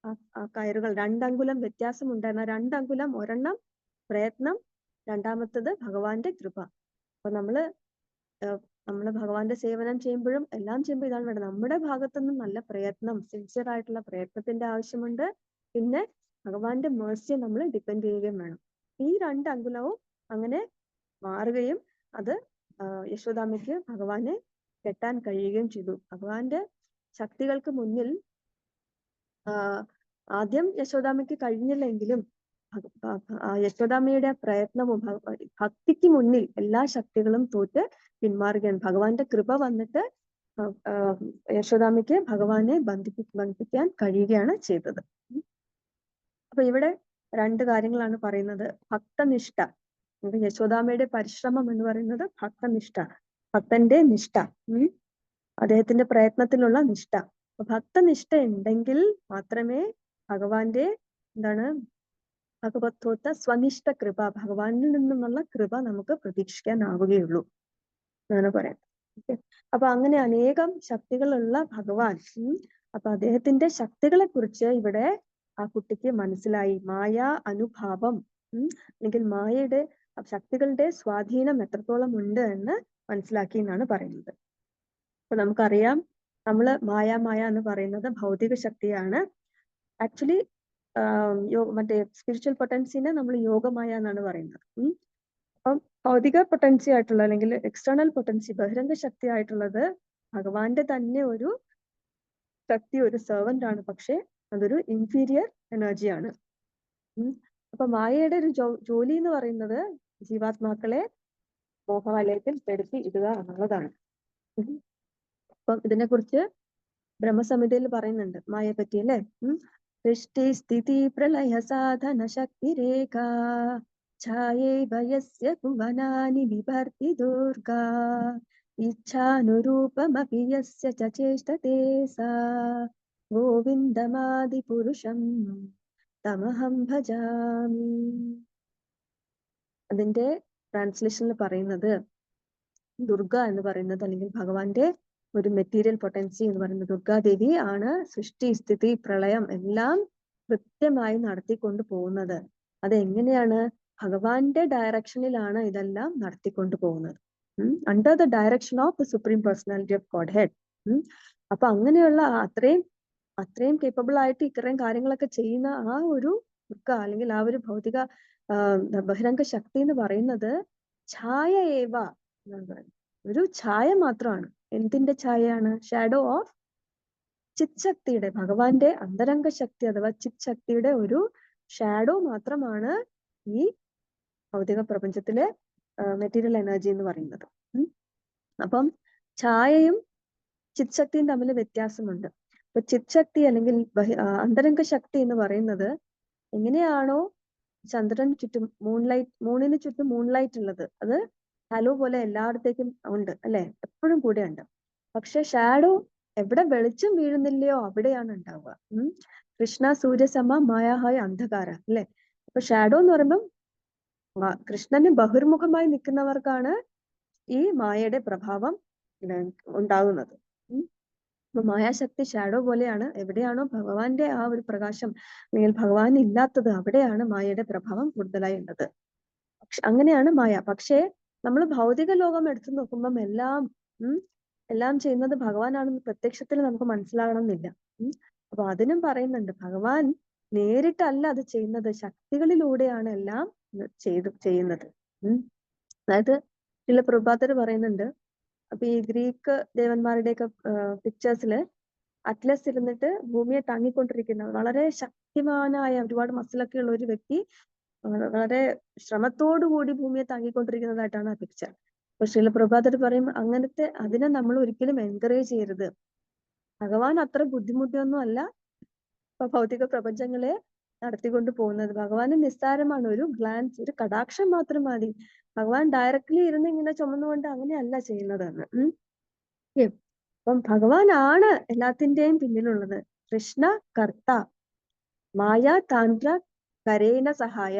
ആ കയറുകൾ 2 അങ്കുലം വ്യത്യാസം ഉണ്ടായിരുന്ന 2 അങ്കുലം, ഒരെണ്ണം പ്രയത്നം, രണ്ടാമത്തത് ഭഗവാന്റെ കൃപ. അപ്പൊ നമ്മള് ഭഗവാന്റെ സേവനം ചെയ്യുമ്പോഴും എല്ലാം ചെയ്യുമ്പോൾ ഇതാണ് വേണ്ടത്. നമ്മുടെ ഭാഗത്തുനിന്നും നല്ല പ്രയത്നം, സിൻസിയർ ആയിട്ടുള്ള പ്രയത്നത്തിന്റെ ആവശ്യമുണ്ട്. പിന്നെ ഭഗവാന്റെ മേഴ്സിയെ നമ്മൾ ഡിപ്പെൻഡ് ചെയ്യുകയും വേണം. ഈ 2 അങ്കുലവും അങ്ങനെ മാറുകയും അത് യശോദാമ്മയ്ക്ക് ഭഗവാനെ കെട്ടാൻ കഴിയുകയും ചെയ്തു. ഭഗവാന്റെ ശക്തികൾക്ക് മുന്നിൽ ആദ്യം യശോദാമ്മയ്ക്ക് കഴിഞ്ഞില്ലെങ്കിലും യശോദാമ്മയുടെ പ്രയത്നവും ഭക്തിക്ക് മുന്നിൽ എല്ലാ ശക്തികളും തോറ്റ് പിന്മാറുകയാണ്. ഭഗവാന്റെ കൃപ വന്നിട്ട് യശോദാമ്മയ്ക്ക് ഭഗവാനെ ബന്ധിപ്പിക്കാൻ കഴിയുകയാണ് ചെയ്തത്. അപ്പൊ ഇവിടെ 2 കാര്യങ്ങളാണ് പറയുന്നത്. ഭക്തനിഷ്ഠ, യശോദാമ്മയുടെ പരിശ്രമം എന്ന് പറയുന്നത് ഭക്തനിഷ്ഠ, ഭക്തന്റെ നിഷ്ഠ, അദ്ദേഹത്തിന്റെ പ്രയത്നത്തിലുള്ള നിഷ്ഠ. ഭക്തനിഷ്ഠ ഉണ്ടെങ്കിൽ മാത്രമേ ഭഗവാന്റെ ഭഗവത്വത്ത സ്വനിഷ്ഠ കൃപ, ഭഗവാനിൽ നിന്നുമുള്ള കൃപ നമുക്ക് പ്രതീക്ഷിക്കാനാവുകയുള്ളൂ എന്നാണ് പറയുന്നത്. അപ്പൊ അങ്ങനെ അനേകം ശക്തികളുള്ള ഭഗവാൻ, അപ്പൊ അദ്ദേഹത്തിന്റെ ശക്തികളെ കുറിച്ച് ഇവിടെ ആ കുട്ടിക്ക് മനസ്സിലായി. മായ അനുഭാവം അല്ലെങ്കിൽ മായയുടെ ശക്തികളുടെ സ്വാധീനം എത്രത്തോളം ഉണ്ട് എന്ന് മനസ്സിലാക്കി എന്നാണ് പറയുന്നത്. അപ്പൊ നമുക്കറിയാം, മായ എന്ന് പറയുന്നത് ഭൗതിക ശക്തിയാണ്. ആക്ച്വലി മറ്റേ സ്പിരിച്വൽ പൊട്ടൻസിനെ നമ്മൾ യോഗമായ എന്നാണ് പറയുന്നത്. അപ്പം ഭൗതിക പൊട്ടൻസി ആയിട്ടുള്ള അല്ലെങ്കിൽ എക്സ്റ്റേണൽ പൊട്ടൻസി, ബഹിരംഗ ശക്തി ആയിട്ടുള്ളത് ഭഗവാന്റെ തന്നെ ഒരു ശക്തി, ഒരു സെർവന്റ് ആണ്. പക്ഷെ അതൊരു ഇൻഫീരിയർ എനർജിയാണ്. അപ്പൊ മായയുടെ ഒരു ജോലി എന്ന് പറയുന്നത് ജീവാത്മാക്കളെ മോഹവലയത്തിൽ പെടുത്തി ഇടുക എന്നുള്ളതാണ്. അപ്പം ഇതിനെക്കുറിച്ച് ബ്രഹ്മസമിതിയിൽ പറയുന്നുണ്ട് മായയെ പറ്റി, അല്ലേ? സൃഷ്ടി സ്ഥിതി പ്രളയ സാധന ശക്തി രേഖ ഛായേ ഭയസ്യ ഭുവനാനി വിഭർത്തി ദുർഗാ ഇച്ഛാനുരൂപമപി യസ്യ ച ചേഷ്ടതേ സാ ഗോവിന്ദമാദി പുരുഷം തമഹം ഭജാമി. അതിന്റെ ട്രാൻസ്ലേഷനിൽ പറയുന്നത് ദുർഗ എന്ന് പറയുന്നത്, അല്ലെങ്കിൽ ഭഗവാന്റെ ഒരു മെറ്റീരിയൽ പൊട്ടൻസി എന്ന് പറയുന്നത് ദുർഗാദേവി ആണ്. സൃഷ്ടി സ്ഥിതി പ്രളയം എല്ലാം കൃത്യമായി നടത്തിക്കൊണ്ടു പോകുന്നത്. അതെങ്ങനെയാണ്? ഭഗവാന്റെ ഡയറക്ഷനിലാണ് ഇതെല്ലാം നടത്തിക്കൊണ്ടു പോകുന്നത്. Under the direction of the supreme personality of God head. അപ്പൊ അങ്ങനെയുള്ള അത്രയും കേപ്പബിൾ ആയിട്ട് ഇത്രയും കാര്യങ്ങളൊക്കെ ചെയ്യുന്ന ആ ഒരു ദുർഗ, അല്ലെങ്കിൽ ആ ഒരു ഭൗതിക ബഹിരംഗ ശക്തി എന്ന് പറയുന്നത് ഛായ ഏവ എന്നാണ് പറയുന്നത്. ഒരു ഛായ മാത്രമാണ്. എന്തിന്റെ ഛായയാണ്? ഷാഡോ ഓഫ് ചിത് ശക്തിയുടെ, ഭഗവാന്റെ അന്തരംഗ ശക്തി അഥവാ ചിത് ശക്തിയുടെ ഒരു ഷാഡോ മാത്രമാണ് ഈ ഭൗതിക പ്രപഞ്ചത്തിലെ മെറ്റീരിയൽ എനർജി എന്ന് പറയുന്നത്. അപ്പം ഛായയും ചിത് ശക്തിയും തമ്മിൽ വ്യത്യാസമുണ്ട്. അപ്പൊ ചിത് ശക്തി അല്ലെങ്കിൽ അന്തരംഗ ശക്തി എന്ന് പറയുന്നത് എങ്ങനെയാണോ ചന്ദ്രന് ചുറ്റും മൂണിന് ചുറ്റും മൂൺലൈറ്റ് ഉള്ളത്, അത് ഹലോ പോലെ എല്ലായിടത്തേക്കും ഉണ്ട്, അല്ലെ? എപ്പോഴും കൂടെ ഉണ്ട്. പക്ഷെ ഷാഡോ എവിടെ വെളിച്ചം വീഴുന്നില്ലയോ അവിടെയാണ് ഉണ്ടാവുക. കൃഷ്ണ സൂര്യസമ മായാഹായ അന്ധകാര, അല്ലെ? അപ്പൊ ഷാഡോ എന്ന് പറയുമ്പം കൃഷ്ണന് ബഹിർമുഖമായി നിൽക്കുന്നവർക്കാണ് ഈ മായയുടെ പ്രഭാവം ഉണ്ടാകുന്നത്. അപ്പൊ മായാശക്തി ഷാഡോ പോലെയാണ്. എവിടെയാണോ ഭഗവാന്റെ ആ ഒരു പ്രകാശം അല്ലെങ്കിൽ ഭഗവാൻ ഇല്ലാത്തത് അവിടെയാണ് മായയുടെ പ്രഭാവം കൂടുതലായി ഉള്ളത്. അങ്ങനെയാണ് മായ. പക്ഷേ നമ്മൾ ഭൗതിക ലോകം എടുത്തു നോക്കുമ്പം എല്ലാം ചെയ്യുന്നത് ഭഗവാനാണെന്ന് പ്രത്യക്ഷത്തിൽ നമുക്ക് മനസ്സിലാകണം എന്നില്ല. അപ്പൊ അതിനും പറയുന്നുണ്ട്, ഭഗവാൻ നേരിട്ടല്ല അത് ചെയ്യുന്നത്, ശക്തികളിലൂടെയാണ് എല്ലാം ചെയ്യുന്നത്. അതായത് ചില പ്രഭാതർ പറയുന്നുണ്ട്, അപ്പൊ ഈ ഗ്രീക്ക് ദേവന്മാരുടെയൊക്കെ പിക്ചേഴ്സില് അറ്റ്ലസ് ഇരുന്നിട്ട് ഭൂമിയെ താങ്ങിക്കൊണ്ടിരിക്കുന്ന വളരെ ശക്തിമാനായ ഒരുപാട് മസിലൊക്കെ ഉള്ള ഒരു വ്യക്തി വളരെ ശ്രമത്തോടുകൂടി ഭൂമിയെ താങ്ങിക്കൊണ്ടിരിക്കുന്നതായിട്ടാണ് ആ പിക്ചർ. അപ്പൊ ശ്രീല പ്രഭാതർ പറയും, അതിനെ നമ്മൾ ഒരിക്കലും എൻകറേജ് ചെയ്യരുത്. ഭഗവാൻ അത്ര ബുദ്ധിമുട്ടിയൊന്നും അല്ല ഇപ്പൊ ഭൗതിക പ്രപഞ്ചങ്ങളെ നടത്തിക്കൊണ്ട് പോകുന്നത്. ഭഗവാന് നിസ്സാരമാണ്. ഒരു ഗ്ലാൻസ്, ഒരു കടാക്ഷം മാത്രം മതി. ഭഗവാൻ ഡയറക്ട്ലി ഇരുന്ന് ഇങ്ങനെ ചുമന്നുകൊണ്ട് അങ്ങനെയല്ല ചെയ്യുന്നതെന്ന്. ഉം. അപ്പം ഭഗവാനാണ് എല്ലാത്തിന്റെയും പിന്നിലുള്ളത്. കൃഷ്ണ കർത്ത മായ താണ്ട്ര കരേണ സഹായ.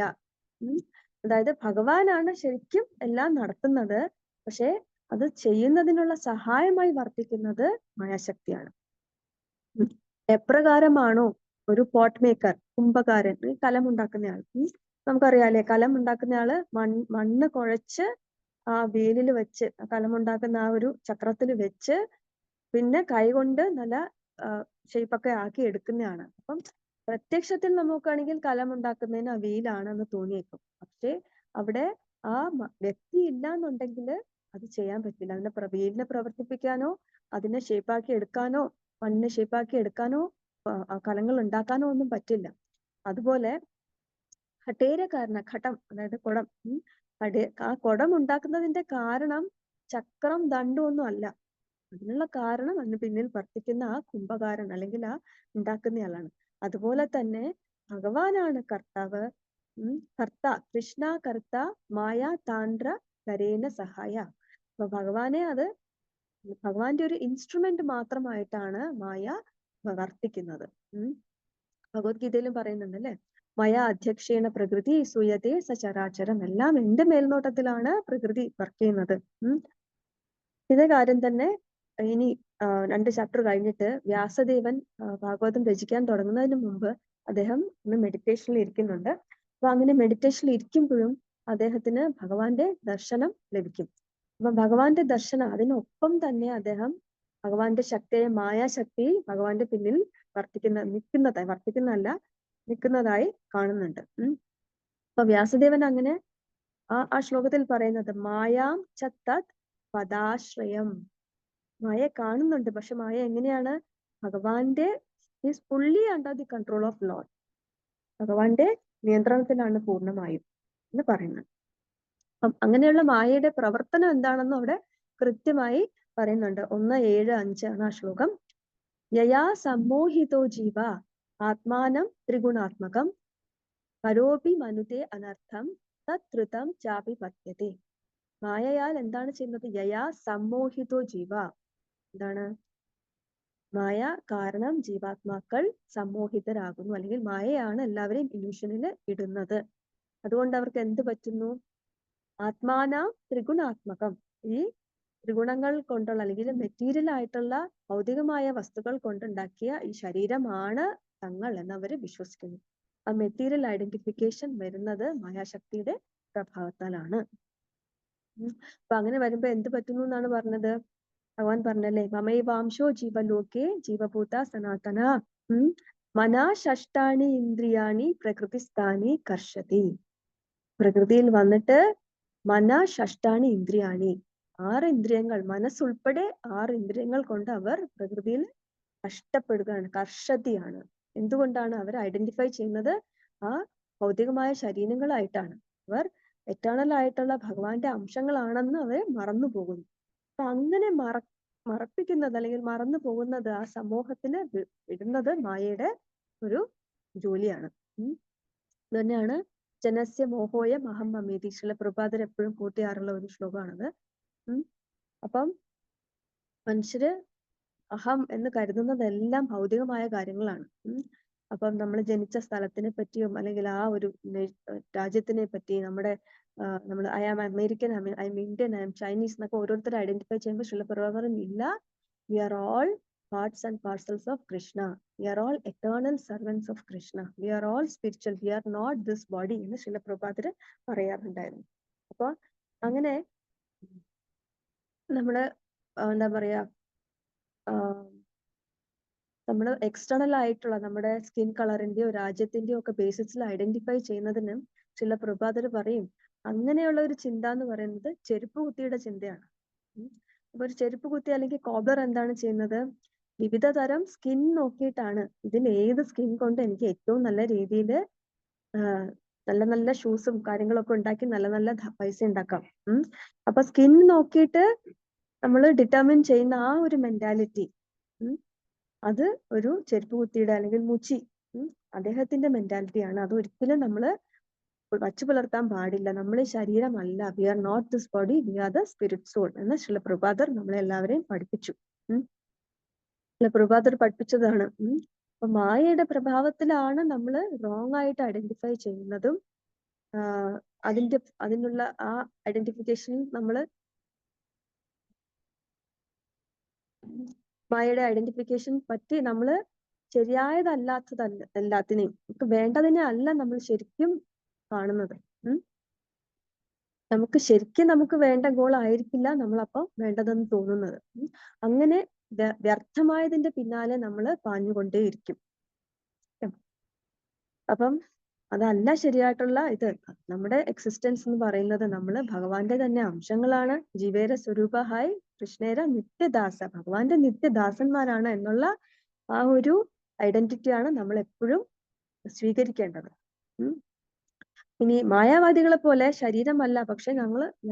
അതായത് ഭഗവാനാണ് ശരിക്കും എല്ലാം നടത്തുന്നത്. പക്ഷെ അത് ചെയ്യുന്നതിനുള്ള സഹായമായി വർത്തിക്കുന്നത് മായാശക്തിയാണ്. എപ്രകാരമാണോ ഒരു പോട്ട് മേക്കർ, കുംഭകാരൻ, കലമുണ്ടാക്കുന്നയാൾ, നമുക്കറിയാലേ കലം ഉണ്ടാക്കുന്നയാള് മണ്ണ് കുഴച്ച് ആ വേലിൽ വെച്ച് കലമുണ്ടാക്കുന്ന ആ ഒരു ചക്രത്തിൽ വെച്ച് പിന്നെ കൈകൊണ്ട് നല്ല ഷേപ്പൊക്കെ ആക്കി എടുക്കുന്നതാണ്. അപ്പം പ്രത്യക്ഷത്തിൽ നോക്കുകയാണെങ്കിൽ കലമുണ്ടാക്കുന്നതിന് ആ വീലാണെന്ന് തോന്നിയേക്കും. പക്ഷെ അവിടെ ആ വ്യക്തി ഇല്ല എന്നുണ്ടെങ്കിൽ അത് ചെയ്യാൻ പറ്റില്ല. അതിനെ വീലിനെ പ്രവർത്തിപ്പിക്കാനോ അതിനെ ഷേപ്പാക്കി എടുക്കാനോ മണ്ണിനെ ഷേപ്പാക്കി എടുക്കാനോ കലങ്ങൾ ഉണ്ടാക്കാനോ ഒന്നും പറ്റില്ല. അതുപോലെ ഘടേരകാരന, ഘടം അതായത് കുടം, ആ കുടം ഉണ്ടാക്കുന്നതിന്റെ കാരണം ചക്രം ദണ്ഡും ഒന്നും അല്ല. അതിനുള്ള കാരണം അതിന് പിന്നിൽ വർത്തിക്കുന്ന ആ കുംഭകാരൻ അല്ലെങ്കിൽ ആ ഉണ്ടാക്കുന്നയാളാണ്. അതുപോലെ തന്നെ ഭഗവാനാണ് കർത്താവ്. കർത്ത, കൃഷ്ണ കർത്ത മായ താണ്ട്ര കരേണ സഹായ. അപ്പൊ ഭഗവാന്റെ ഒരു ഇൻസ്ട്രുമെന്റ് മാത്രമായിട്ടാണ് മായ വർത്തിക്കുന്നത്. ഭഗവത്ഗീതയിലും പറയുന്നുണ്ട് അല്ലെ, മയ അധ്യക്ഷേണ പ്രകൃതി സൂയതേ സചരാചരം. എല്ലാം എന്റെ മേൽനോട്ടത്തിലാണ് പ്രകൃതി വർക്ക് ചെയ്യുന്നത്. ഇതേ കാര്യം തന്നെ ഇനി 2 ചാപ്റ്റർ കഴിഞ്ഞിട്ട് വ്യാസദേവൻ ഭാഗവതം രചിക്കാൻ തുടങ്ങുന്നതിന് മുമ്പ് അദ്ദേഹം ഒന്ന് മെഡിറ്റേഷനിൽ ഇരിക്കുന്നുണ്ട്. അപ്പൊ അങ്ങനെ മെഡിറ്റേഷനിൽ ഇരിക്കുമ്പോഴും അദ്ദേഹത്തിന് ഭഗവാന്റെ ദർശനം ലഭിക്കും. അപ്പൊ ഭഗവാന്റെ ദർശനം, അതിനൊപ്പം തന്നെ അദ്ദേഹം ഭഗവാന്റെ ശക്തിയെ, മായാശക്തി ഭഗവാന്റെ പിന്നിൽ നിൽക്കുന്നതായി കാണുന്നുണ്ട്. അപ്പൊ വ്യാസദേവൻ അങ്ങനെ ആ ശ്ലോകത്തിൽ പറയുന്നത് മായാം ചത്തത് പദാശ്രയം. മായ കാണുന്നുണ്ട്, പക്ഷെ മായ എങ്ങനെയാണ്? ഭഗവാന്റെ is fully under the control of Lord. ഭഗവാന്റെ നിയന്ത്രണത്തിലാണ് പൂർണ്ണമായും എന്ന് പറയുന്നത്. അപ്പം അങ്ങനെയുള്ള മായയുടെ പ്രവർത്തനം എന്താണെന്ന് അവിടെ കൃത്യമായി പറയുന്നുണ്ട്. 1:7-5 ആണ് ആ ശ്ലോകം. യയാ സമ്മോഹിതോ ജീവ ആത്മാനം ത്രിഗുണാത്മകം കരോപി മനുതേ അനർത്ഥം തത്കൃതം ചാപി പത്യത്തെ. മായയാൽ എന്താണ് ചെയ്യുന്നത്? യയാ സമ്മോഹിതോ ജീവ. എന്താണ്? മായ കാരണം ജീവാത്മാക്കൾ സമ്മോഹിതരാകുന്നു, അല്ലെങ്കിൽ മായയാണ് എല്ലാവരെയും ഇല്യൂഷനിൽ ഇടുന്നത്. അതുകൊണ്ട് അവർക്ക് എന്ത് പറ്റുന്നു? ആത്മാന ത്രിഗുണാത്മകം. ഈ ത്രിഗുണങ്ങൾ കൊണ്ടുള്ള അല്ലെങ്കിൽ മെറ്റീരിയൽ ആയിട്ടുള്ള ഭൗതികമായ വസ്തുക്കൾ കൊണ്ടുണ്ടാക്കിയ ഈ ശരീരമാണ് തങ്ങൾ എന്നവര് വിശ്വസിക്കുന്നു. ആ മെറ്റീരിയൽ ഐഡന്റിഫിക്കേഷൻ വരുന്നത് മായാശക്തിയുടെ പ്രഭാവത്താലാണ്. അപ്പൊ അങ്ങനെ വരുമ്പോ എന്ത് പറ്റുന്നു എന്നാണ് പറഞ്ഞത്? ഭഗവാൻ പറഞ്ഞല്ലേ, മമൈവാംശോ ജീവലോകെ ജീവഭൂത സനാതന മനാ ഇന്ദ്രിയാണി പ്രകൃതിസ്ഥാനി കർഷതി. പ്രകൃതിയിൽ വന്നിട്ട് ഇന്ദ്രിയാണി, 6 ഇന്ദ്രിയങ്ങൾ, മനസ്സുൾപ്പെടെ 6 ഇന്ദ്രിയങ്ങൾ കൊണ്ട് അവർ പ്രകൃതിയിൽ കഷ്ടപ്പെടുകയാണ്, കർഷതിയാണ്. എന്തുകൊണ്ടാണ്? അവർ ഐഡന്റിഫൈ ചെയ്യുന്നത് ആ ഭൗതികമായ ശരീരങ്ങളായിട്ടാണ്. അവർ എറ്റേണൽ ആയിട്ടുള്ള ഭഗവാന്റെ അംശങ്ങളാണെന്ന് അവർ മറന്നു പോകുന്നു. അപ്പൊ അങ്ങനെ മറപ്പിക്കുന്നത് അല്ലെങ്കിൽ മറന്നു പോകുന്നത് ആ സമൂഹത്തിന് ഇടുന്നത് മായയുടെ ഒരു ജോലിയാണ്. ഇത് തന്നെയാണ് ജനസ്യ മോഹോയ മഹം മമീതി. ചില പ്രഭാതർ എപ്പോഴും കൂട്ടിയാറുള്ള ഒരു ശ്ലോകമാണത്. അപ്പം മനുഷ്യര് അഹം എന്ന് കരുതുന്നതെല്ലാം ഭൗതികമായ കാര്യങ്ങളാണ്. അപ്പം നമ്മൾ ജനിച്ച സ്ഥലത്തിനെ പറ്റിയും അല്ലെങ്കിൽ ആ ഒരു രാജ്യത്തിനെ പറ്റി നമ്മൾ I am American, I am Indian, I am Chinese എന്നൊക്കെ ഓരോരുത്തർ ഐഡന്റിഫൈ ചെയ്യുമ്പോൾ ശില പ്രഭാകരൻ ഇല്ല, we are all parts and parcels of Krishna. We are all eternal servants of Krishna. We are all spiritual. We are not this body എന്ന് ശില പ്രഭാതര് പറയാറുണ്ടായിരുന്നു. അപ്പൊ അങ്ങനെ നമ്മള് എന്താ പറയാ, നമ്മൾ എക്സ്റ്റേണൽ ആയിട്ടുള്ള നമ്മുടെ സ്കിൻ കളറിന്റെയോ രാജ്യത്തിന്റെയോ ഒക്കെ ബേസിസിൽ ഐഡന്റിഫൈ ചെയ്യുന്നതിന് ചില പ്രഭാതര് പറയും അങ്ങനെയുള്ള ഒരു ചിന്ത എന്ന് പറയുന്നത് ചെരുപ്പ് കുത്തിയുടെ ചിന്തയാണ്. അപ്പൊ ഒരു ചെരുപ്പ് കുത്തി അല്ലെങ്കിൽ കോബ്ലർ എന്താണ് ചെയ്യുന്നത്? വിവിധ തരം സ്കിൻ നോക്കിയിട്ടാണ് ഇതിൽ ഏത് സ്കിൻ കൊണ്ട് എനിക്ക് ഏറ്റവും നല്ല രീതിയിൽ നല്ല നല്ല ഷൂസും കാര്യങ്ങളൊക്കെ ഉണ്ടാക്കി നല്ല നല്ല പൈസ ഉണ്ടാക്കാം. അപ്പൊ സ്കിൻ നോക്കിയിട്ട് നമ്മൾ ഡിറ്റർമിൻ ചെയ്യുന്ന ആ ഒരു മെന്റാലിറ്റി, അത് ഒരു ചെരുപ്പ് കുത്തിയുടെ അല്ലെങ്കിൽ മുച്ചി അദ്ദേഹത്തിന്റെ മെന്റാലിറ്റിയാണ്. അത് ഒരിക്കലും നമ്മള് വച്ചു പുലർത്താൻ പാടില്ല. നമ്മളെ ശരീരമല്ല, we are not this body, we are the spirit soul എന്ന് ശ്രീല പ്രഭാതർ നമ്മളെ എല്ലാവരെയും പഠിപ്പിച്ചു. ശ്രീല പ്രഭാതർ പഠിപ്പിച്ചതാണ്. അപ്പൊ മായയുടെ പ്രഭാവത്തിലാണ് നമ്മൾ റോങ് ആയിട്ട് ഐഡന്റിഫൈ ചെയ്യുന്നതും അതിനുള്ള ആ ഐഡന്റിഫിക്കേഷൻ നമ്മൾ മായയുടെ ഐഡന്റിഫിക്കേഷൻ പറ്റി നമ്മൾ എല്ലാത്തിനെയും നമുക്ക് വേണ്ടതിനെ അല്ല നമ്മൾ ശരിക്കും കാണുന്നത്. നമുക്ക് വേണ്ട ഗോൾ ആയിരിക്കില്ല നമ്മളപ്പം വേണ്ടതെന്ന് തോന്നുന്നത്. അങ്ങനെ വ്യർത്ഥമായതിന്റെ പിന്നാലെ നമ്മൾ പാഞ്ഞുകൊണ്ടേയിരിക്കും. അപ്പം അതല്ല ശരിയായിട്ടുള്ള ഇത്. നമ്മുടെ എക്സിസ്റ്റൻസ് എന്ന് പറയുന്നത് നമ്മൾ ഭഗവാന്റെ തന്നെ അംശങ്ങളാണ്. ജീവേര സ്വരൂപഹായ് കൃഷ്ണേര നിത്യദാസ, ഭഗവാന്റെ നിത്യദാസന്മാരാണ് എന്നുള്ള ആ ഒരു ഐഡന്റിറ്റിയാണ് നമ്മൾ എപ്പോഴും സ്വീകരിക്കേണ്ടത്. ഇനി മായാവാദികളെ പോലെ ശരീരമല്ല, പക്ഷെ